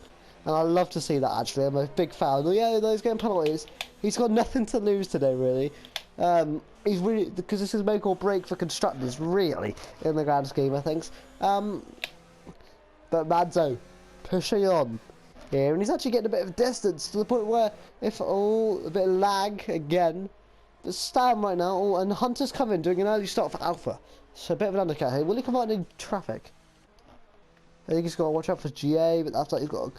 and I love to see that actually. I'm a big fan. Yeah, he's getting penalties. He's got nothing to lose today, really. He's really, because this is make or break for constructors, really, in the grand scheme of things. But Manzo pushing on here, and he's actually getting a bit of distance to the point where, a bit of lag again. But Stam right now, and Hunter's coming, doing an early start for Alpha. So a bit of an undercut here. Will he come out in traffic? I think he's got to watch out for GA, but after that he's got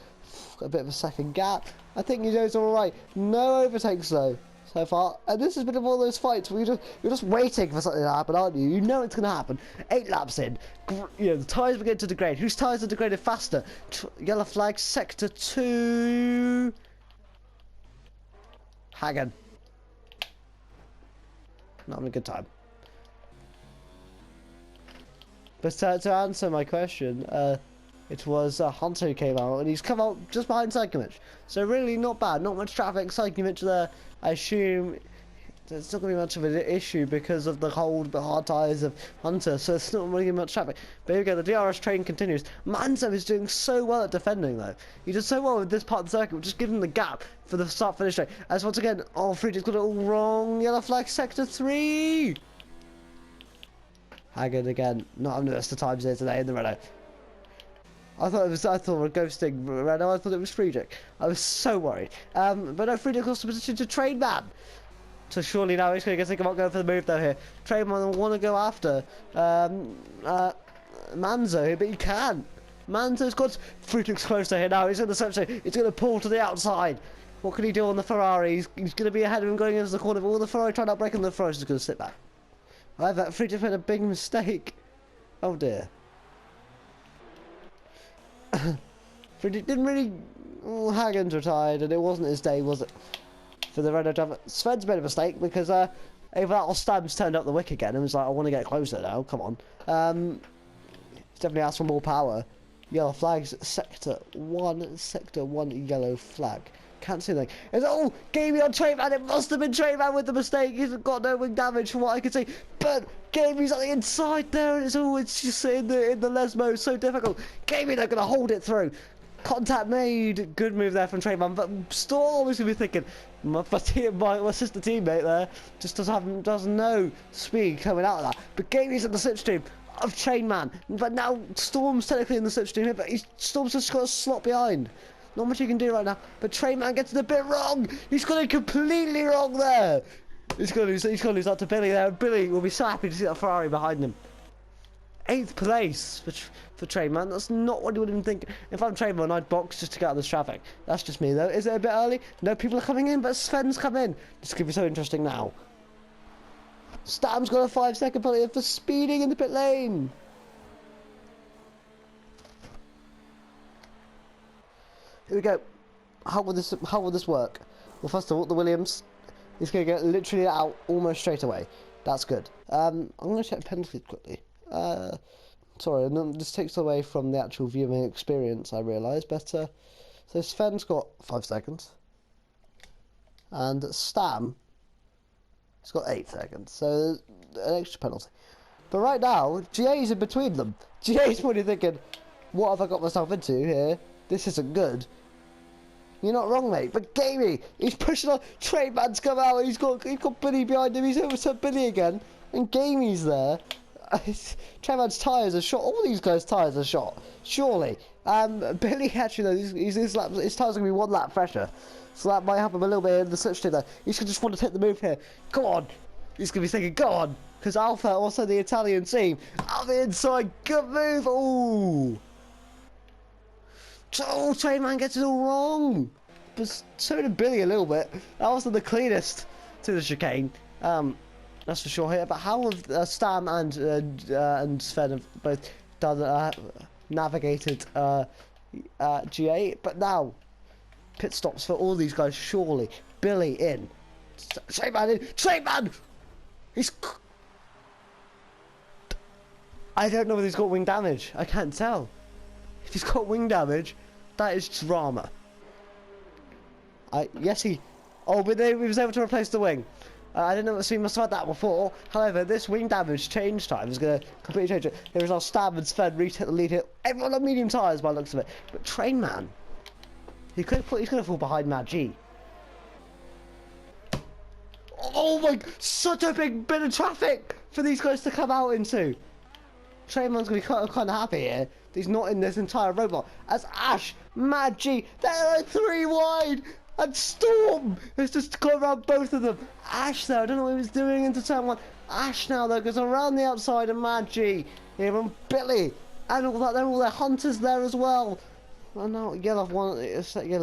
a bit of a second gap. I think he knows alright. No overtakes though, so far. And this has been one of those fights where you're just waiting for something to happen, aren't you? You know it's going to happen. 8 laps in. You know, the tyres begin to degrade. Whose tyres are degraded faster? Yellow flag, sector 2. Hagen. Not having a good time. But to answer my question, it was Hunter who came out, and he's come out just behind Sajkovic. So really not bad, not much traffic. Sajkovic there, I assume there's not going to be much of an issue because of the hard tyres of Hunter, so it's not really much traffic. But here we go, the DRS train continues. Manzo is doing so well at defending though. He does so well with this part of the circuit, which just gives him the gap for the start-finish straight. As once again, Friedrich's got it all wrong. Yellow flag, sector 3. Haggard again, not having the best of times here today in the Renault. I thought we were ghosting Renault. I thought it was Friedrich. I was so worried. But no, Friedrich lost the position to Train Man. So surely now he's going to think about going for the move though here. Train Man will want to go after Manzo, but he can't. Manzo's got Friedrich's closer here now. He's in the section. He's going to pull to the outside. What can he do on the Ferrari? He's going to be ahead of him going into the corner. But all the Ferrari trying to break him, the Ferrari's just going to sit back. However, Friedrich made a big mistake. Oh dear. Friedrich didn't really Hagen's retired, and it wasn't his day, was it? For the Renault driver. Sven's made a mistake because Eval Stabs turned up the wick again and was like, I want to get closer now, come on. He's definitely asked for more power. Yellow flags, sector 1 yellow flag. Can't see anything. It's all Gamey on Train Man. It must have been Train Man with the mistake. He's got no wing damage from what I can see. But Gamey's on the inside there, and it's just in the Lesmo. So difficult. Gamey, they're gonna hold it through. Contact made. Good move there from Train Man. But Storm is gonna be thinking, my sister teammate there just doesn't know speed coming out of that. But Gamey's in the slipstream of Train Man. But now Storm's technically in the slipstream here, but Storm's just got a slot behind. Not much you can do right now, but Train Man gets it a bit wrong. He's got it completely wrong there. He's gonna lose out to Billy there. Billy will be so happy to see that Ferrari behind him. 8th place for Train Man. That's not what he would have been thinking. If I'm Train Man, I'd box just to get out of this traffic. That's just me though. Is it a bit early? No, people are coming in, but Sven's come in. This could be so interesting now. Stam's got a 5-second penalty for speeding in the pit lane. Here we go. How will this work? Well, first of all, the Williams is going to get literally out almost straight away. That's good. I'm going to check penalties quickly. Sorry, this takes away from the actual viewing experience, I realise. But so Sven's got 5 seconds, and Stam has got 8 seconds. So an extra penalty. But right now, GA's in between them. GA's probably thinking, "What have I got myself into here? This isn't good." You're not wrong, mate. But Gamey, he's pushing on. Train Man's come out. He's got Billy behind him. He's overtook Billy again, and Gamey's there. Train Man's tyres are shot. All these guys' tyres are shot. Surely. Billy actually though, his tyres are gonna be 1 lap fresher, so that might help him a little bit in the switch there. He's gonna just want to take the move here. Go on. He's gonna be thinking, go on, because Alpha, also the Italian team, out the inside. Good move. Ooh. Oh, Train Man gets it all wrong. But so did Billy a little bit. That wasn't the cleanest to the chicane. That's for sure here. But how have Stam and Sven have both done navigated GA? But now pit stops for all these guys. Surely Billy in. Train Man in. Train Man. He's. I don't know whether he's got wing damage. I can't tell. If he's got wing damage, that is drama. Yes, he... Oh, but he was able to replace the wing. I didn't know that, so he must have had that before. However, this wing damage change time is going to completely change it. Here is our Stab and Sven retake the lead here. Everyone on medium tyres by the looks of it. But Train Man, he's going to fall behind Mad G. Oh my... Such a big bit of traffic for these guys to come out into. Train Man's going to be kind of happy here. He's not in this entire robot. As Ash, Mad G, they're like 3 wide, and Storm has just gone around both of them. Ash though, I don't know what he was doing into turn 1. Ash now though goes around the outside of Mad G. Here and Billy, and all that. They're all their hunters there as well. And now yellow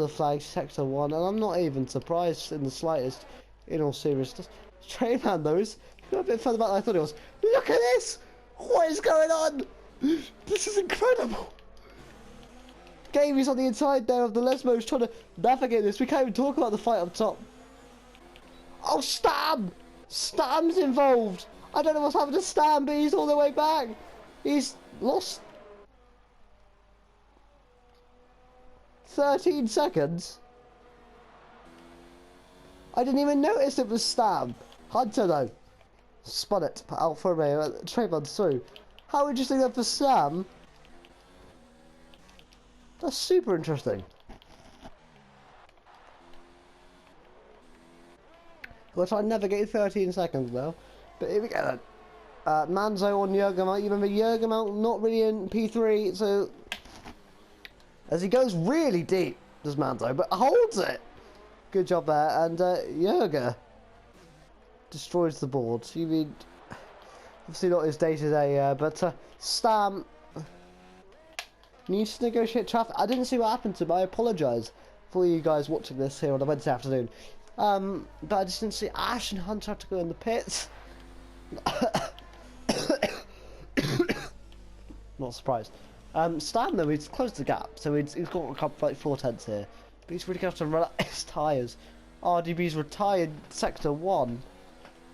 flag, sector 1, and I'm not even surprised in the slightest. In all seriousness, Train Man though is a bit further back than I thought it was. Look at this! What is going on? This is incredible. Gamey's on the inside there of the Lesmos trying to navigate this. We can't even talk about the fight up top. Oh, Stam! Stam's involved. I don't know what's happened to Stam, but he's all the way back. He's lost 13 seconds. I didn't even notice it was Stam. Hunter though. Spun it. Alfa Romeo. Train Man's through. How interesting that for Sam. That's super interesting. We'll try and navigate 13 seconds now. But here we go then. Manzo on Jurgemount. You remember Jurgemount not really in P3, so as he goes really deep, does Manzo, but holds it. Good job there, and Jurgen destroys the board. You mean, obviously not his day-to-day, but Stam needs to negotiate traffic. I didn't see what happened to him. I apologise for you guys watching this here on a Wednesday afternoon. But I just didn't see Ash and Hunter have to go in the pits. Not surprised. Stan though, he's closed the gap, so he's got a couple like 4/10 here. But he's really going to have to run out his tyres. RDB's retired sector 1.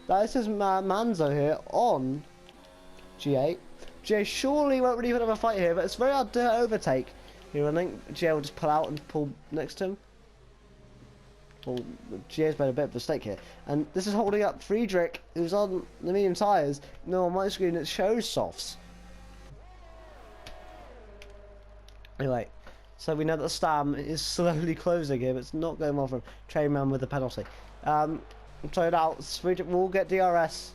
This is Manzo here on G8. G8 surely won't really have a fight here, but it's very hard to overtake. Here, I think G8 will just pull out and pull next to him. Well, G8's made a bit of a mistake here. And this is holding up Friedrich, who's on the medium tyres. No, on my screen it shows softs. Anyway, so we know that Stam is slowly closing here, but it's not going well for him. Train man with the penalty. So now Friedrich will get DRS.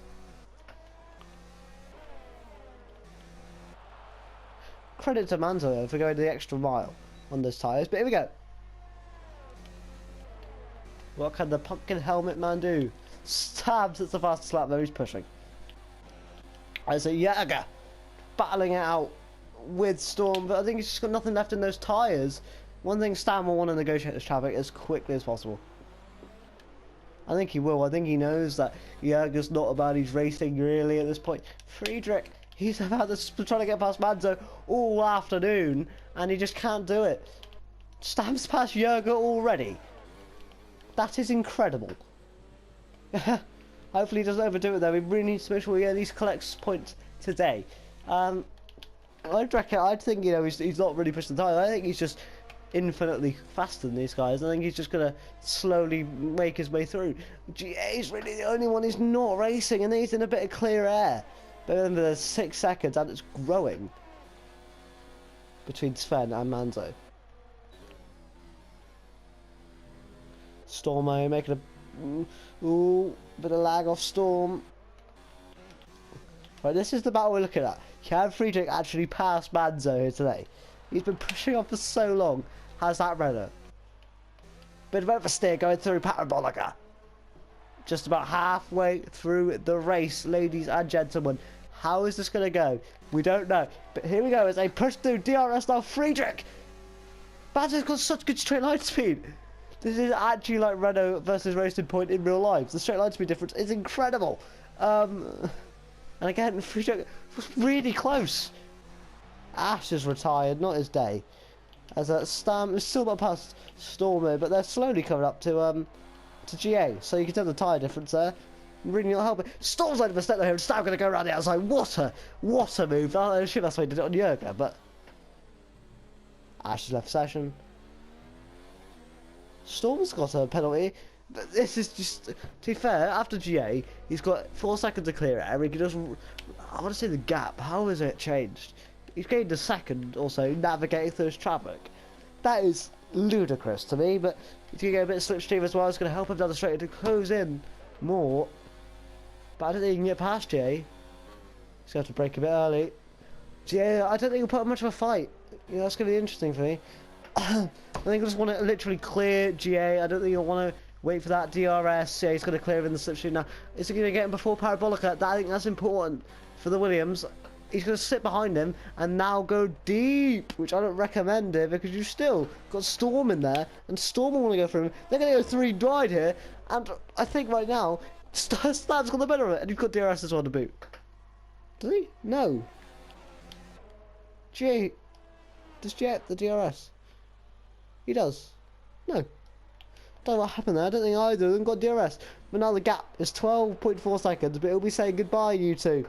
Credit to Manzo for going the extra mile on those tyres, but here we go. What can the pumpkin helmet man do? Stabs, it's the fastest lap there, he's pushing. I say Jager battling it out with Storm, but I think he's just got nothing left in those tyres. One thing Stam will want to negotiate this traffic as quickly as possible. I think he will. I think he knows that Jager's not about his racing really at this point. Friedrich, he's about to trying to get past Manzo all afternoon, and he just can't do it. Stam's past Jager already. That is incredible. Hopefully he doesn't overdo it though. We really need to make sure he at least collects points today. I'd think, you know, he's not really pushing the tyre. I think he's just infinitely faster than these guys. I think he's just going to slowly make his way through. GA's really the only one who's not racing, and he's in a bit of clear air. But remember, there's 6 seconds, and it's growing between Sven and Manzo. Stormo making a bit of lag off Storm. Right, this is the battle we're looking at. Can Friedrich actually pass Manzo here today? He's been pushing on for so long. How's that Renault? Bit of oversteer going through Parabolica. Just about halfway through the race, ladies and gentlemen. How is this going to go? We don't know. But here we go as they push through DRS now. Friedrich! Manzo's got such good straight line speed. This is actually like Renault versus Racing Point in real life. The straight line speed difference is incredible. And again, Friedrich was really close. Ash is retired, not his day. As Stam is still not past Stormer, but they're slowly coming up to GA. So you can tell the tyre difference there. Really not helping. Storm's like a mistake there, and Stam going to go around the outside. What a move. I assume that's why he did it on Jurgen, but Ash has left session. Storm's got a penalty, but this is just, to be fair, after GA, he's got 4 seconds to clear it, and he can just, I want to say the gap, how has it changed? He's gained a second also navigating through his traffic. That is ludicrous to me, but he's going to get a bit of slipstream as well. It's going to help him down the straight to close in more, but I don't think he can get past GA. He's going to have to break a bit early. GA, I don't think he'll put up much of a fight. You know, that's going to be interesting for me. I think I just want to literally clear GA. I don't think you'll want to wait for that DRS. Yeah, he's going to clear in the slipstream now. Is he going to get him before Parabolica? I think that's important for the Williams. He's going to sit behind him and now go deep, which I don't recommend it because you've still got Storm in there, and Storm will want to go for him. They're going to go 3 wide here, and I think right now Stam's got the better of it, and you've got DRS as well to boot. Does he? No. GA. Does GA have the DRS? He does. No. Don't know what happened there. I don't think either of them got DRS. But now the gap is 12.4 seconds. But he'll be saying goodbye, you two,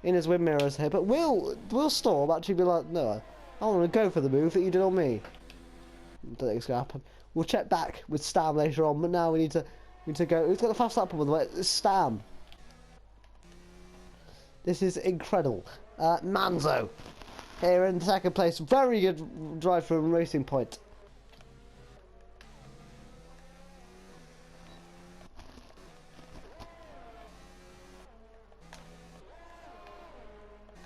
in his wind mirrors here. But will Storm actually be like, no, I want to go for the move that you did on me. I don't think it's going to happen. We'll check back with Stam later on. But now we need to go. Who's got the fast lap by the way? It's Stam. This is incredible. Manzo here in second place. Very good drive from Racing Point.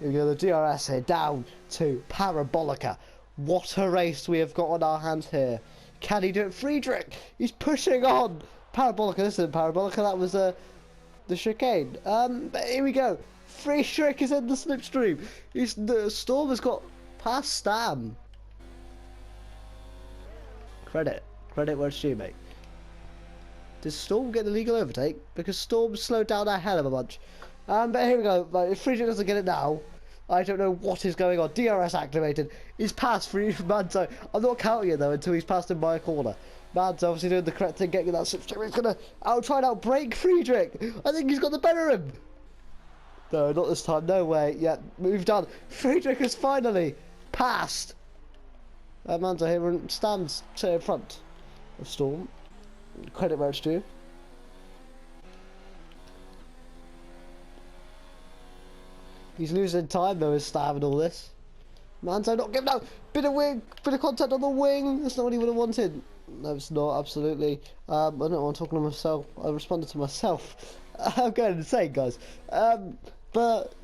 Here we go, the DRS here down to Parabolica. What a race we have got on our hands here. Can he do it? Friedrich, he's pushing on. Parabolica, this isn't Parabolica, that was the chicane. But here we go. Friedrich is in the slipstream. The Storm has got past Stam. Credit where it's due, mate. Does Storm get the legal overtake? Because Storm slowed down a hell of a bunch. But here we go. Like, if Friedrich doesn't get it now, I don't know what is going on. DRS activated. He's passed Manzo. I'm not counting it though until he's passed him by a corner. Manzo obviously doing the correct thing, getting that slipstream. He's gonna try and outbrake Friedrich. I think he's got the better of him. No, not this time. No way. Yeah, moved on. Friedrich has finally passed. Manzo here and stands in front of Storm. Credit where it's due. He's losing time though, his stab and all this. Manzo not giving out. Bit of contact on the wing. That's not what he would have wanted. No, it's not, absolutely. I don't know, I'm talking to myself. I responded to myself. I'm going insane, guys. But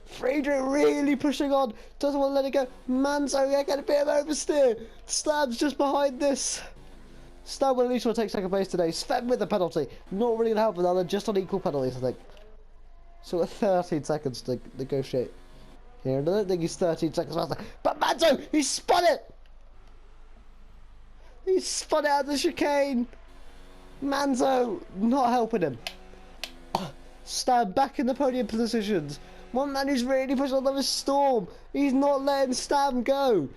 Friedrich really pushing on. Doesn't want to let it go. Manzo, yeah, get a bit of oversteer. Stab's just behind this. Stab will at least want to take second place today. Sven with the penalty. Not really going to help with that. They're just on equal penalties, I think. So we're 13 seconds to negotiate here. And I don't think he's 13 seconds faster. But Manzo, he spun it! He spun it out of the chicane. Manzo not helping him. Stab back in the podium positions. One man who's really pushing on the Storm. He's not letting Stab go.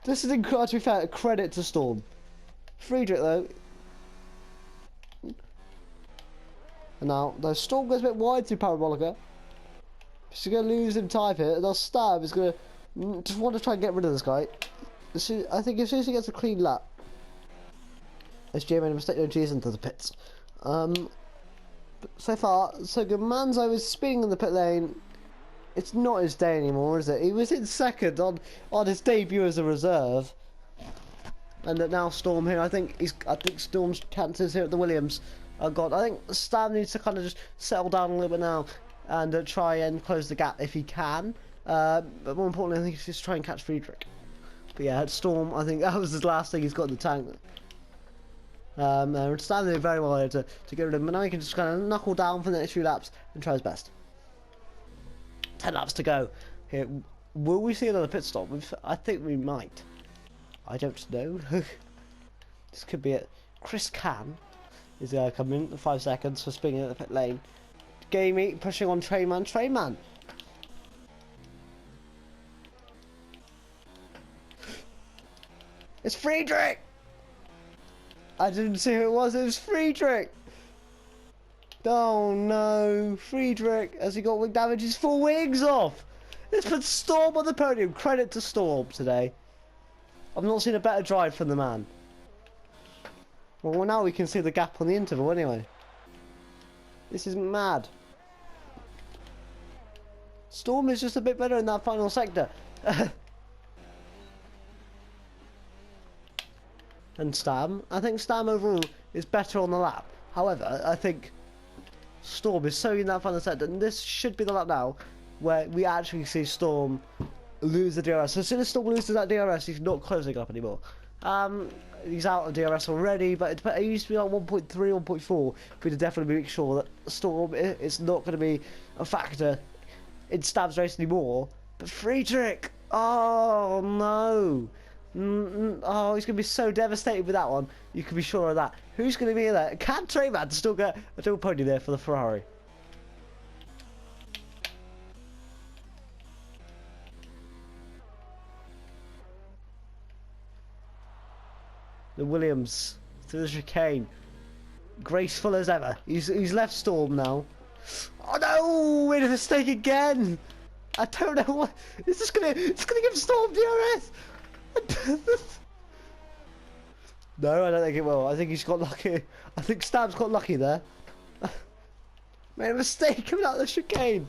This is incredible, to be fair. Credit to Storm. Friedrich though. And now the Storm goes a bit wide through Parabolica. She's going to lose him time here. And now Stab is going to just want to try and get rid of this guy. I think as soon as he gets a clean lap. SJ made a mistake, no G's into the pits. So far, so good. Manzo is spinning in the pit lane. It's not his day anymore, is it? He was in second on his debut as a reserve. And now Storm here. I think Storm's chances here at the Williams are gone. I think Stam needs to kind of just settle down a little bit now and try and close the gap if he can. But more importantly, I think he's just try and catch Friedrich. But yeah, Storm, I think that was his last thing he's got in the tank. Stam did very well here to get rid of him. But now he can just kind of knuckle down for the next few laps and try his best. 10 laps to go. Here, will we see another pit stop? I think we might. I don't know. This could be it. Chris Can is coming in 5 seconds for spinning at the pit lane. Gamey pushing on Trainman. Trainman. It's Friedrich. I didn't see who it was. It was Friedrich. Oh no, Friedrich, has he got wing damage? His full wings off. Let's put Storm on the podium. Credit to Storm today. I've not seen a better drive from the man. Well, now we can see the gap on the interval anyway. This is mad. Storm is just a bit better in that final sector. And Stam. I think Stam overall is better on the lap. However, I think Storm is so in that final sector, and this should be the lap now where we actually see Storm lose the DRS. So as soon as Storm loses that DRS, he's not closing up anymore. He's out of DRS already, but it used to be on 1.3, 1.4. We'd definitely make sure that Storm is not going to be a factor in Stab's race anymore. But Friedrich, oh no. Oh, he's going to be so devastated with that one. You can be sure of that. Who's going to be there? Can Trayman still get a double podium there for the Ferrari? The Williams through the chicane, graceful as ever. He's left Storm now. Oh no! Made a mistake again. I don't know what. It's just gonna give Storm DRS. No, I don't think it will. I think he's got lucky. I think Stab's got lucky there. Made a mistake coming out of the chicane.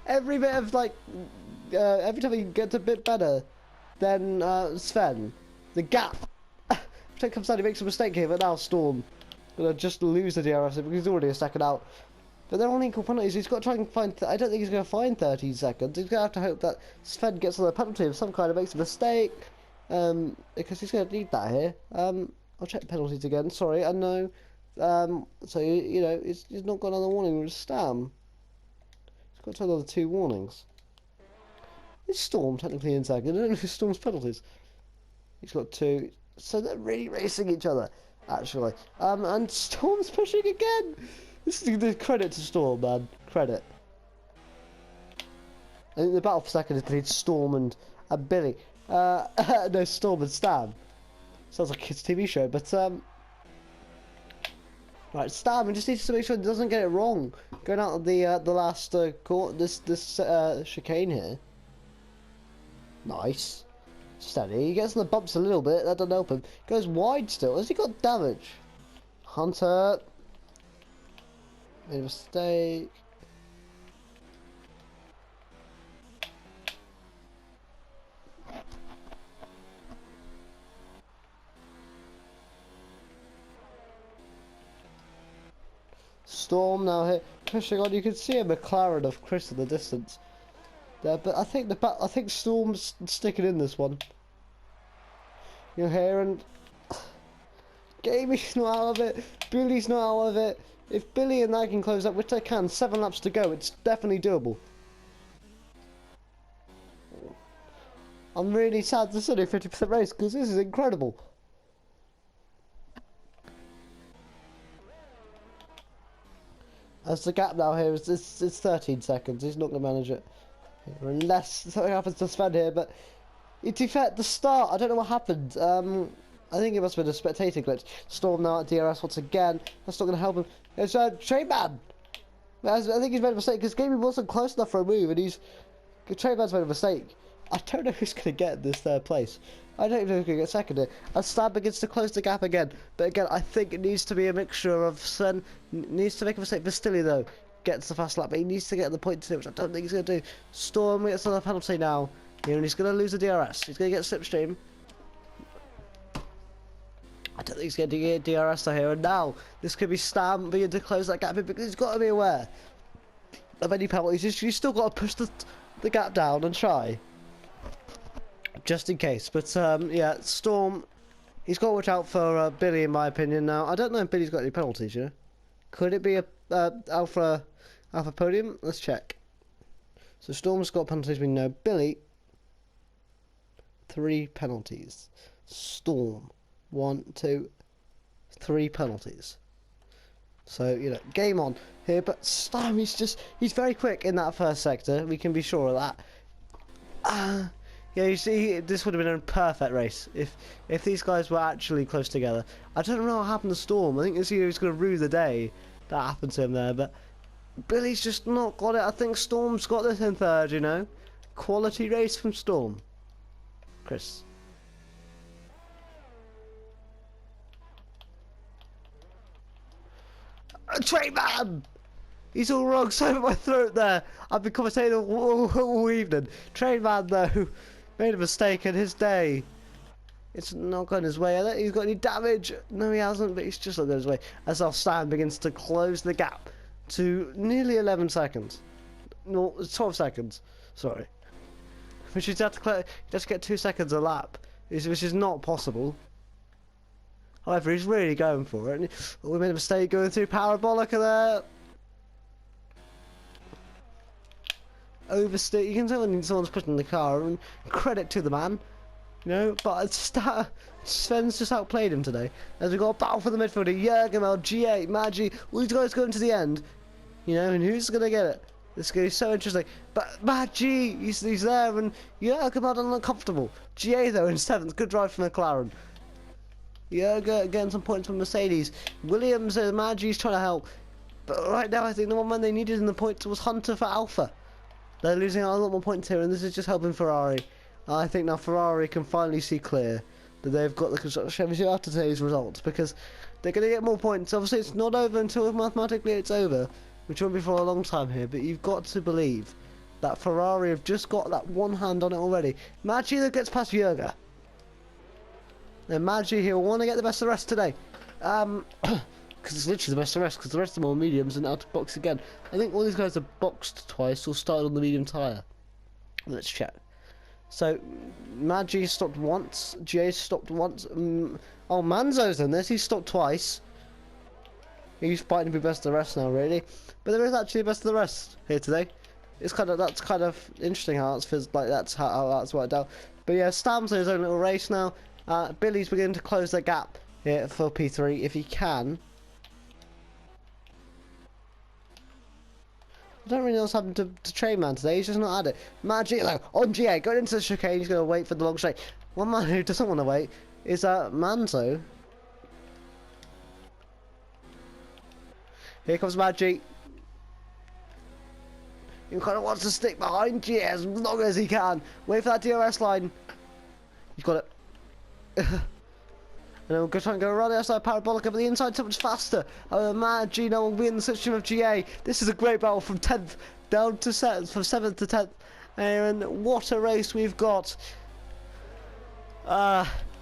Every bit of like, every time he gets a bit better than Sven, the gap. Comes down, he makes a mistake here, but now Storm gonna just lose the DRS because he's already a second out. But they're on equal penalties. He's got to try and find... I don't think he's going to find 13 seconds. He's going to have to hope that Sven gets on the penalty of some kind and makes a mistake. Because he's going to need that here. I'll check penalties again. Sorry, I know. So, you know, he's not got another warning with Stam. He's got to another 2 warnings. Is Storm technically in second? I don't know if Storm's penalties. He's got 2. So they're really racing each other, actually. And Storm's pushing again. This is the credit to Storm, man. Credit. I think the battle for second is between Storm and Billy. No, Storm and Stam. Sounds like a kid's TV show, but right, Stam, he just needs to make sure he doesn't get it wrong. Going out of the last court, this chicane here. Nice. Steady. He gets in the bumps a little bit. That doesn't help him. Goes wide still. Has he got damage? Hunter. Made a mistake. Storm now here pushing on. You can see a McLaren of Chris in the distance there, but I think Storm's sticking in this one. You're here, and Gamey's not out of it. Billy's not out of it. If Billy and I can close up, which they can, 7 laps to go, it's definitely doable. I'm really sad to see a 50% race because this is incredible. As the gap now here is it's 13 seconds. He's not going to manage it unless something happens to Sven here. But to be fair, at the start, I don't know what happened. I think it must have been a spectator glitch. Storm now at DRS once again. That's not going to help him. It's Trainman. I think he's made a mistake because Gamey wasn't close enough for a move, and Trainman's made a mistake. I don't know who's going to get this third place. I don't know who's going to get second here. As Stab begins to close the gap again. But again, I think it needs to be a mixture of Sven needs to make a mistake. Vastilli, though, gets the fast lap, but he needs to get the point 2, which I don't think he's going to do. Storm gets another penalty now. And he's going to lose the DRS. He's going to get slipstream. I don't think he's going to get DRS to here. And now, this could be Stam being to close that gap because he's got to be aware of any penalties. He's still got to push the gap down and try. Just in case. But, yeah, Storm, he's got to watch out for Billy, in my opinion. Now, I don't know if Billy's got any penalties, you know? Could it be a Alpha podium? Let's check. So, Storm's got penalties, we know. Billy, 3 penalties. Storm, 1, 2, 3 penalties. So, you know, game on here. But Storm, he's very quick in that first sector. We can be sure of that. Yeah, you see, this would have been a perfect race if these guys were actually close together. I don't know what happened to Storm. I think this year he's going to rue the day that happened to him there, but Billy's just not got it. I think Storm's got this in third, you know. Quality race from Storm. Chris. Trainman! He's all wrong, so my throat there. I've been commentating all evening. Trainman, though, made a mistake in his day. It's not going his way. I don't think he's got any damage. No, he hasn't, but he's just not going his way. As our Stan begins to close the gap to nearly 11 seconds. No, 12 seconds. Sorry. Which is have to get 2 seconds a lap, which is not possible. However, he's really going for it. We made a mistake going through Parabolica there. Oversteer. You can tell when someone's pushing the car, and credit to the man, you know. But Sven's just outplayed him today. As we got a battle for the midfielder, Jurgemel, G8, Maggi, all these guys going to the end, you know. And who's gonna get it? This is gonna be so interesting. But Maggi, he's there, and Jurgemel uncomfortable. G8 though in 7th, good drive from McLaren. Jurgen getting some points from Mercedes. Williams and Maggi's trying to help, but right now I think the one man they needed in the points was Hunter for Alpha. They're losing out a lot more points here, and this is just helping Ferrari. I think now Ferrari can finally see clear that they've got the construction after today's results, because they're going to get more points. Obviously, it's not over until mathematically it's over, which won't be for a long time here, but you've got to believe that Ferrari have just got that one hand on it already. Maggi that gets past Jurgen. And Maggi, he'll want to get the best of the rest today. Because it's literally the best of the rest, because the rest of them are mediums and out of box again. I think all these guys are boxed twice or started on the medium tyre. Let's check. So, Magi stopped once, GA stopped once. Oh, Manzo's in this, he's stopped twice. He's fighting to be best of the rest now, really. But there is actually best of the rest here today. That's kind of interesting how it feels like that's how that's worked out. But yeah, Stam's in his own little race now. Billy's beginning to close the gap here for P3 if he can. I don't really know what's happened to Trainman today, he's just not at it. Magi though, on GA, going into the chicane, he's going to wait for the long straight. One man who doesn't want to wait is Manzo. Here comes Magi. He kind of wants to stick behind GA as long as he can. Wait for that DRS line. He's got it. And then we're going to try and go around the outside parabolic, but the inside so much faster. Magi now will be in the situation of GA. This is a great battle from 10th down to 7th, from 7th to 10th. And what a race we've got.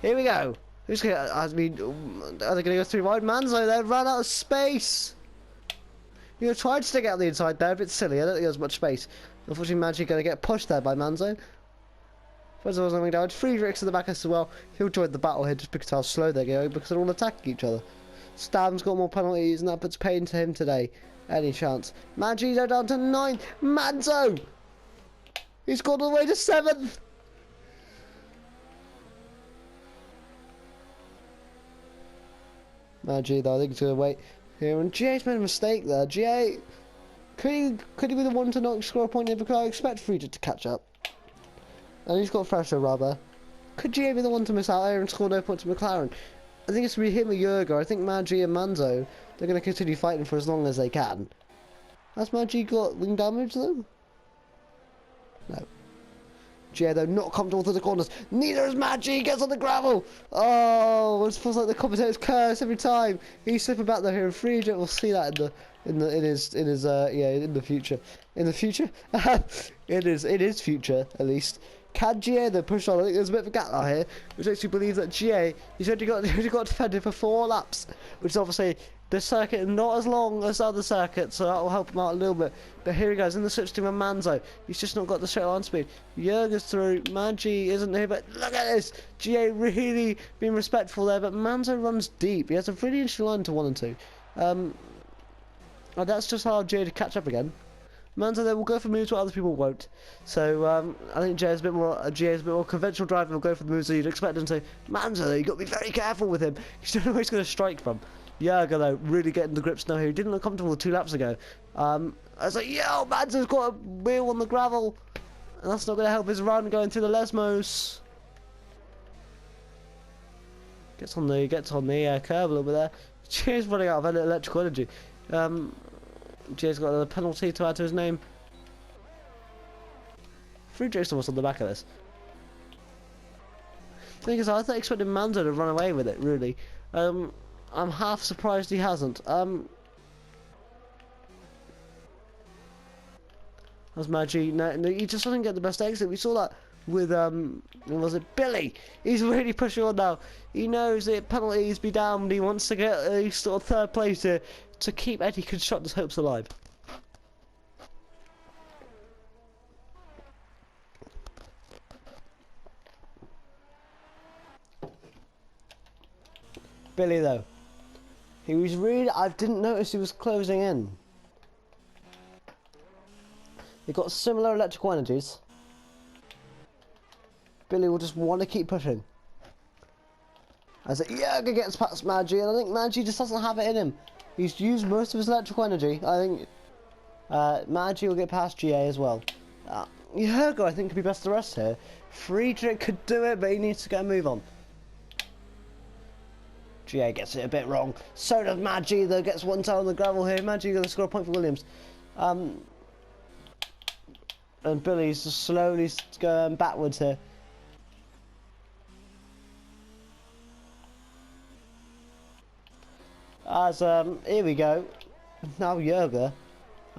Here we go. Who's going to, are they going to go through wide? Manzo there, ran out of space. You know, tried to stick out the inside there, a bit silly. I don't think there's much space. Unfortunately, Magi going to get pushed there by Manzo. First of all, something down. Friedrich's in the back as well. He'll join the battle here just because how slow they're going, because they're all attacking each other. Stam's got more penalties, and that puts pain to him today. Any chance? Magi down to 9. Manzo! He's gone all the way to 7th! Magi, though, I think he's going to wait here. And GA's made a mistake there. GA, could he be the one to not score a point here? Because I expect Friedrich to catch up. And he's got fresher rather. Could GA be the one to miss out here and score no points to McLaren? I think it's going to be him or Jurger. I think Magi and Manzo, they're going to continue fighting for as long as they can. Has Magi got wing damage though? No. GA though, not comfortable through the corners. Neither is Magi, gets on the gravel. Oh, it feels like the commentator's curse every time. He's slipping back there here and Friedrich. We'll see that in the future. In the future? It is future at least. Can GA though push on? I think there's a bit of a gap out here, which makes you believe that GA, he's only got defended for 4 laps, which is obviously the circuit not as long as the other circuits, so that will help him out a little bit. But here he goes in the switch to Manzo. He's just not got the straight line speed. Jurger's through. Magi isn't here, but look at this. GA really being respectful there, but Manzo runs deep. He has a really interesting line to 1 and 2. That's just how GA to catch up again. Manzo there will go for moves where other people won't. So I think GA is a bit more conventional driver. Will go for the moves that you'd expect him to. Manzo though, you've got to be very careful with him. You don't know where he's going to strike from. Jurger though, really getting the grips now here. He didn't look comfortable 2 laps ago. I was like, yo, Manzo's got a wheel on the gravel. And that's not going to help his run going through the Lesmos. Gets on the curb a little bit there. GA's running out of electrical energy. GA's got another penalty to add to his name. Friedrich's almost on the back of this. The thing is, I expected Manzo to run away with it, really. I'm half surprised he hasn't. That's Magi. No, he just doesn't get the best exit. We saw that with was it Billy? He's really pushing on now. He knows that penalties be damned. He wants to get a sort of 3rd place to keep Eddie Constructor's hopes alive. Billy though, he was really, I didn't notice he was closing in. He got similar electrical energies. Billy will just want to keep pushing. As Jurger gets past Magi, and I think Magi just doesn't have it in him. He's used most of his electrical energy. I think Magi will get past GA as well. Jurger, I think, could be best of the rest here. Friedrich could do it, but he needs to get a move on. GA gets it a bit wrong. So does Magi, though, gets 1 toe on the gravel here. Magi going to score a point for Williams. And Billy's just slowly going backwards here. As here we go. Now Jurger.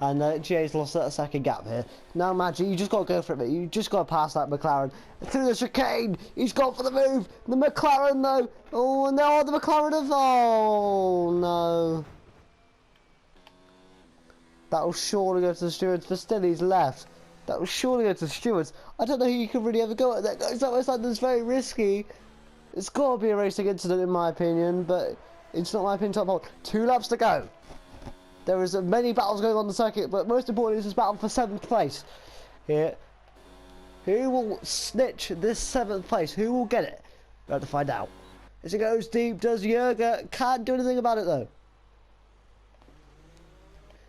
And GA's lost that second gap here. Now, Maggi, you just got to go for it, mate. You just got to pass that McLaren. Through the chicane. He's gone for the move. The McLaren, though. Oh, no, the McLaren of... Oh, no. That will surely go to the stewards, but still he's left. That will surely go to the stewards. I don't know who you can really ever go at that, guys. That was like that's very risky. It's got to be a racing incident, in my opinion, but it's not my opinion. Top hold. 2 laps to go. There is many battles going on the circuit, but most importantly is this battle for 7th place. Here. Who will snitch this 7th place? Who will get it? We have to find out. As it goes deep, does Jürgen? Can't do anything about it, though.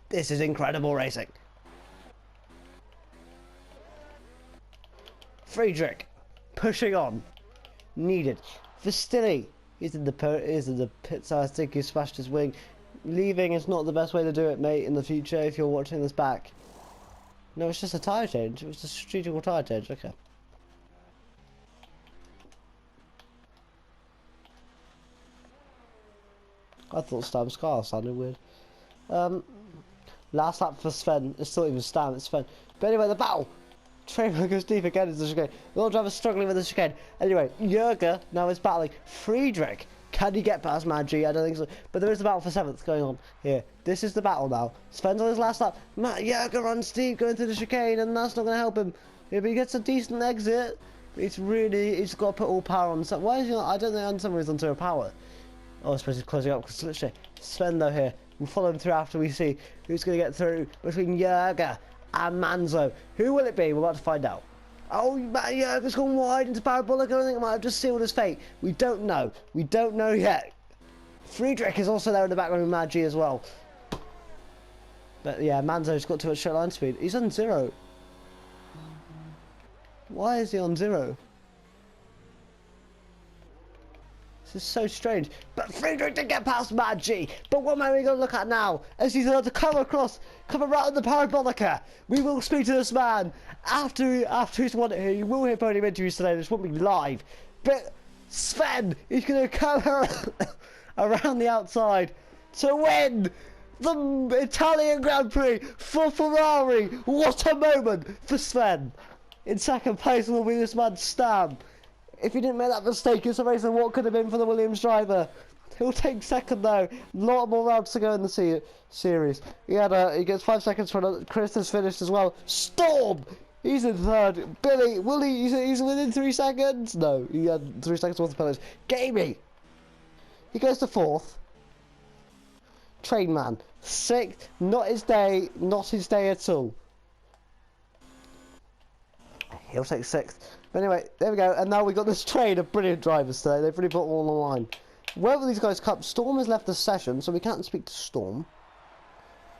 This is incredible racing. Friedrich pushing on. Needed. Vastilli is in the pit, so I think he smashed his wing. Leaving is not the best way to do it, mate, in the future if you're watching this back. No, it's just a tyre change. It was a strategical tyre change. Okay. I thought Stam's car sounded weird. Last lap for Sven. It's not even Stam, it's Sven. But anyway, the battle. Trainman goes deep again into the chicane. The old driver's struggling with the chicane. Anyway, Jürgen now is battling Friedrich. Can he get past Maggi? I don't think so. But there is a battle for 7th going on here. This is the battle now. Sven's on his last lap. Jürgen runs deep going through the chicane, and that's not going to help him. Yeah, but he gets a decent exit. He's got to put all power on. So why is he not? I don't understand why he's on 0 power. Oh, I suppose he's closing up because literally Sven though here. We'll follow him through after we see who's going to get through between Jürgen and Manzo. Who will it be? We're about to find out. Oh, Jürgen's gone wide into Parabolic. I think it might have just sealed his fate. We don't know. We don't know yet. Friedrich is also there in the background with Maggi as well. But yeah, Manzo's got too much straight line speed. He's on 0. Why is he on 0? This is so strange. But Friedrich did get past Maggi. But what am I going to look at now? As he's allowed to come around the Parabolica. We will speak to this man after he's won it here. You will hear podium interviews today. This won't be live. But Sven is going to come around the outside to win the Italian Grand Prix for Ferrari. What a moment for Sven. In 2nd place will be this man Stam. If he didn't make that mistake, it's amazing what could have been for the Williams driver. He'll take 2nd though. A lot more rounds to go in the series. He gets 5 seconds for Chris has finished as well. Storm! He's in 3rd. Billy, will he? He's within 3 seconds? No, he had 3 seconds worth of penalties. Gamey! He goes to 4th. Trainman. 6th. Not his day. Not his day at all. He'll take 6th. But anyway, there we go. And now we've got this train of brilliant drivers today. They've really put all on the line. Wherever these guys come, Storm has left the session, so we can't speak to Storm.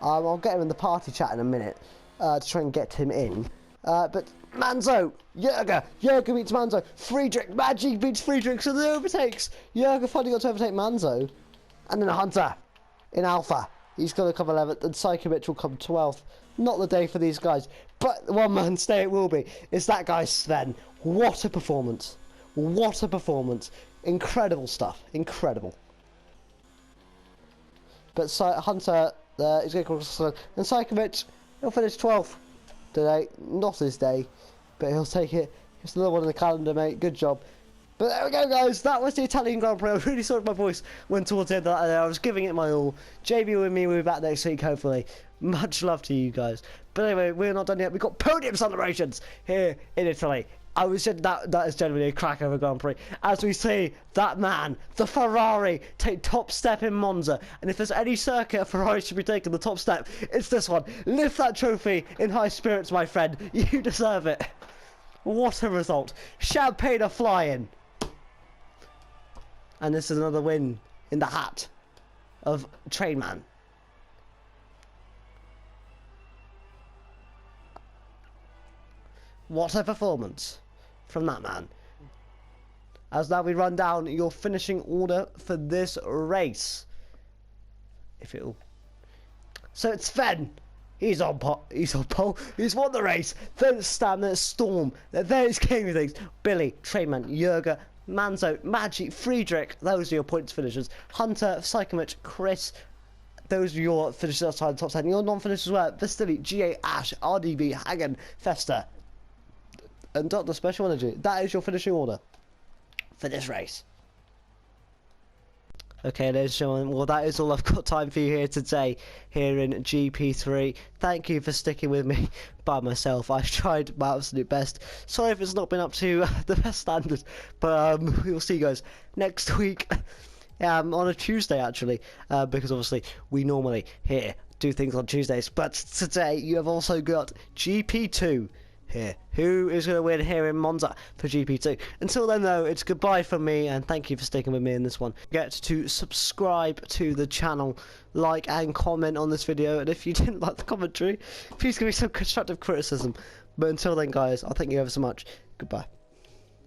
I'll get him in the party chat in a minute to try and get him in. But Manzo, Jürgen beats Manzo. Friedrich, Maggi beats Friedrich, so the overtakes. Jürgen finally got to overtake Manzo. And then Hunter in Alpha. He's going to come 11th, and Psychomich will come 12th. Not the day for these guys, but one man stay it will be. It's that guy Sven. What a performance! What a performance! Incredible stuff. Incredible. But Hunter is going to cross the line, and Psychomich, he'll finish 12th today. Not his day, but he'll take it. It's another one in the calendar, mate. Good job. But there we go, guys. That was the Italian Grand Prix. I was really sorry my voice went towards the end of that. I was giving it my all. JB with me. We'll be back next week, hopefully. Much love to you guys. But anyway, we're not done yet. We've got podium celebrations here in Italy. I was said that is genuinely a crack of a Grand Prix. As we see that man, the Ferrari, take top step in Monza. And if there's any circuit a Ferrari should be taking the top step, it's this one. Lift that trophy in high spirits, my friend. You deserve it. What a result. Champagne are flying. And this is another win in the hat of Trainman. What a performance from that man. As now we run down your finishing order for this race. If it'll... So it's Sven. He's on pole. He's won the race. Then it's Stam. Then it's Storm. Then it's Gamey Things. Billy, Trainman, Jürgen, Manzo, Maggi, Friedrich. Those are your points finishers. Hunter, Psychomich, Chris. those are your finishes outside the top 10. Your non-finishes were Vestili, GA, Ash, RDB, Hagen, Fester, and Dr. Special Energy. That is your finishing order for this race. Okay, ladies and gentlemen, well, that is all I've got time for you here today, here in GP3. Thank you for sticking with me by myself. I've tried my absolute best. Sorry if it's not been up to the best standard, but we'll see you guys next week, on a Tuesday, actually, because obviously we normally here do things on Tuesdays. But today, you have also got GP2 here. Who is going to win here in Monza for GP2? Until then, though, it's goodbye from me, and thank you for sticking with me in this one. Get to subscribe to the channel, like and comment on this video, and if you didn't like the commentary, please give me some constructive criticism. But until then, guys, I'll thank you ever so much. Goodbye.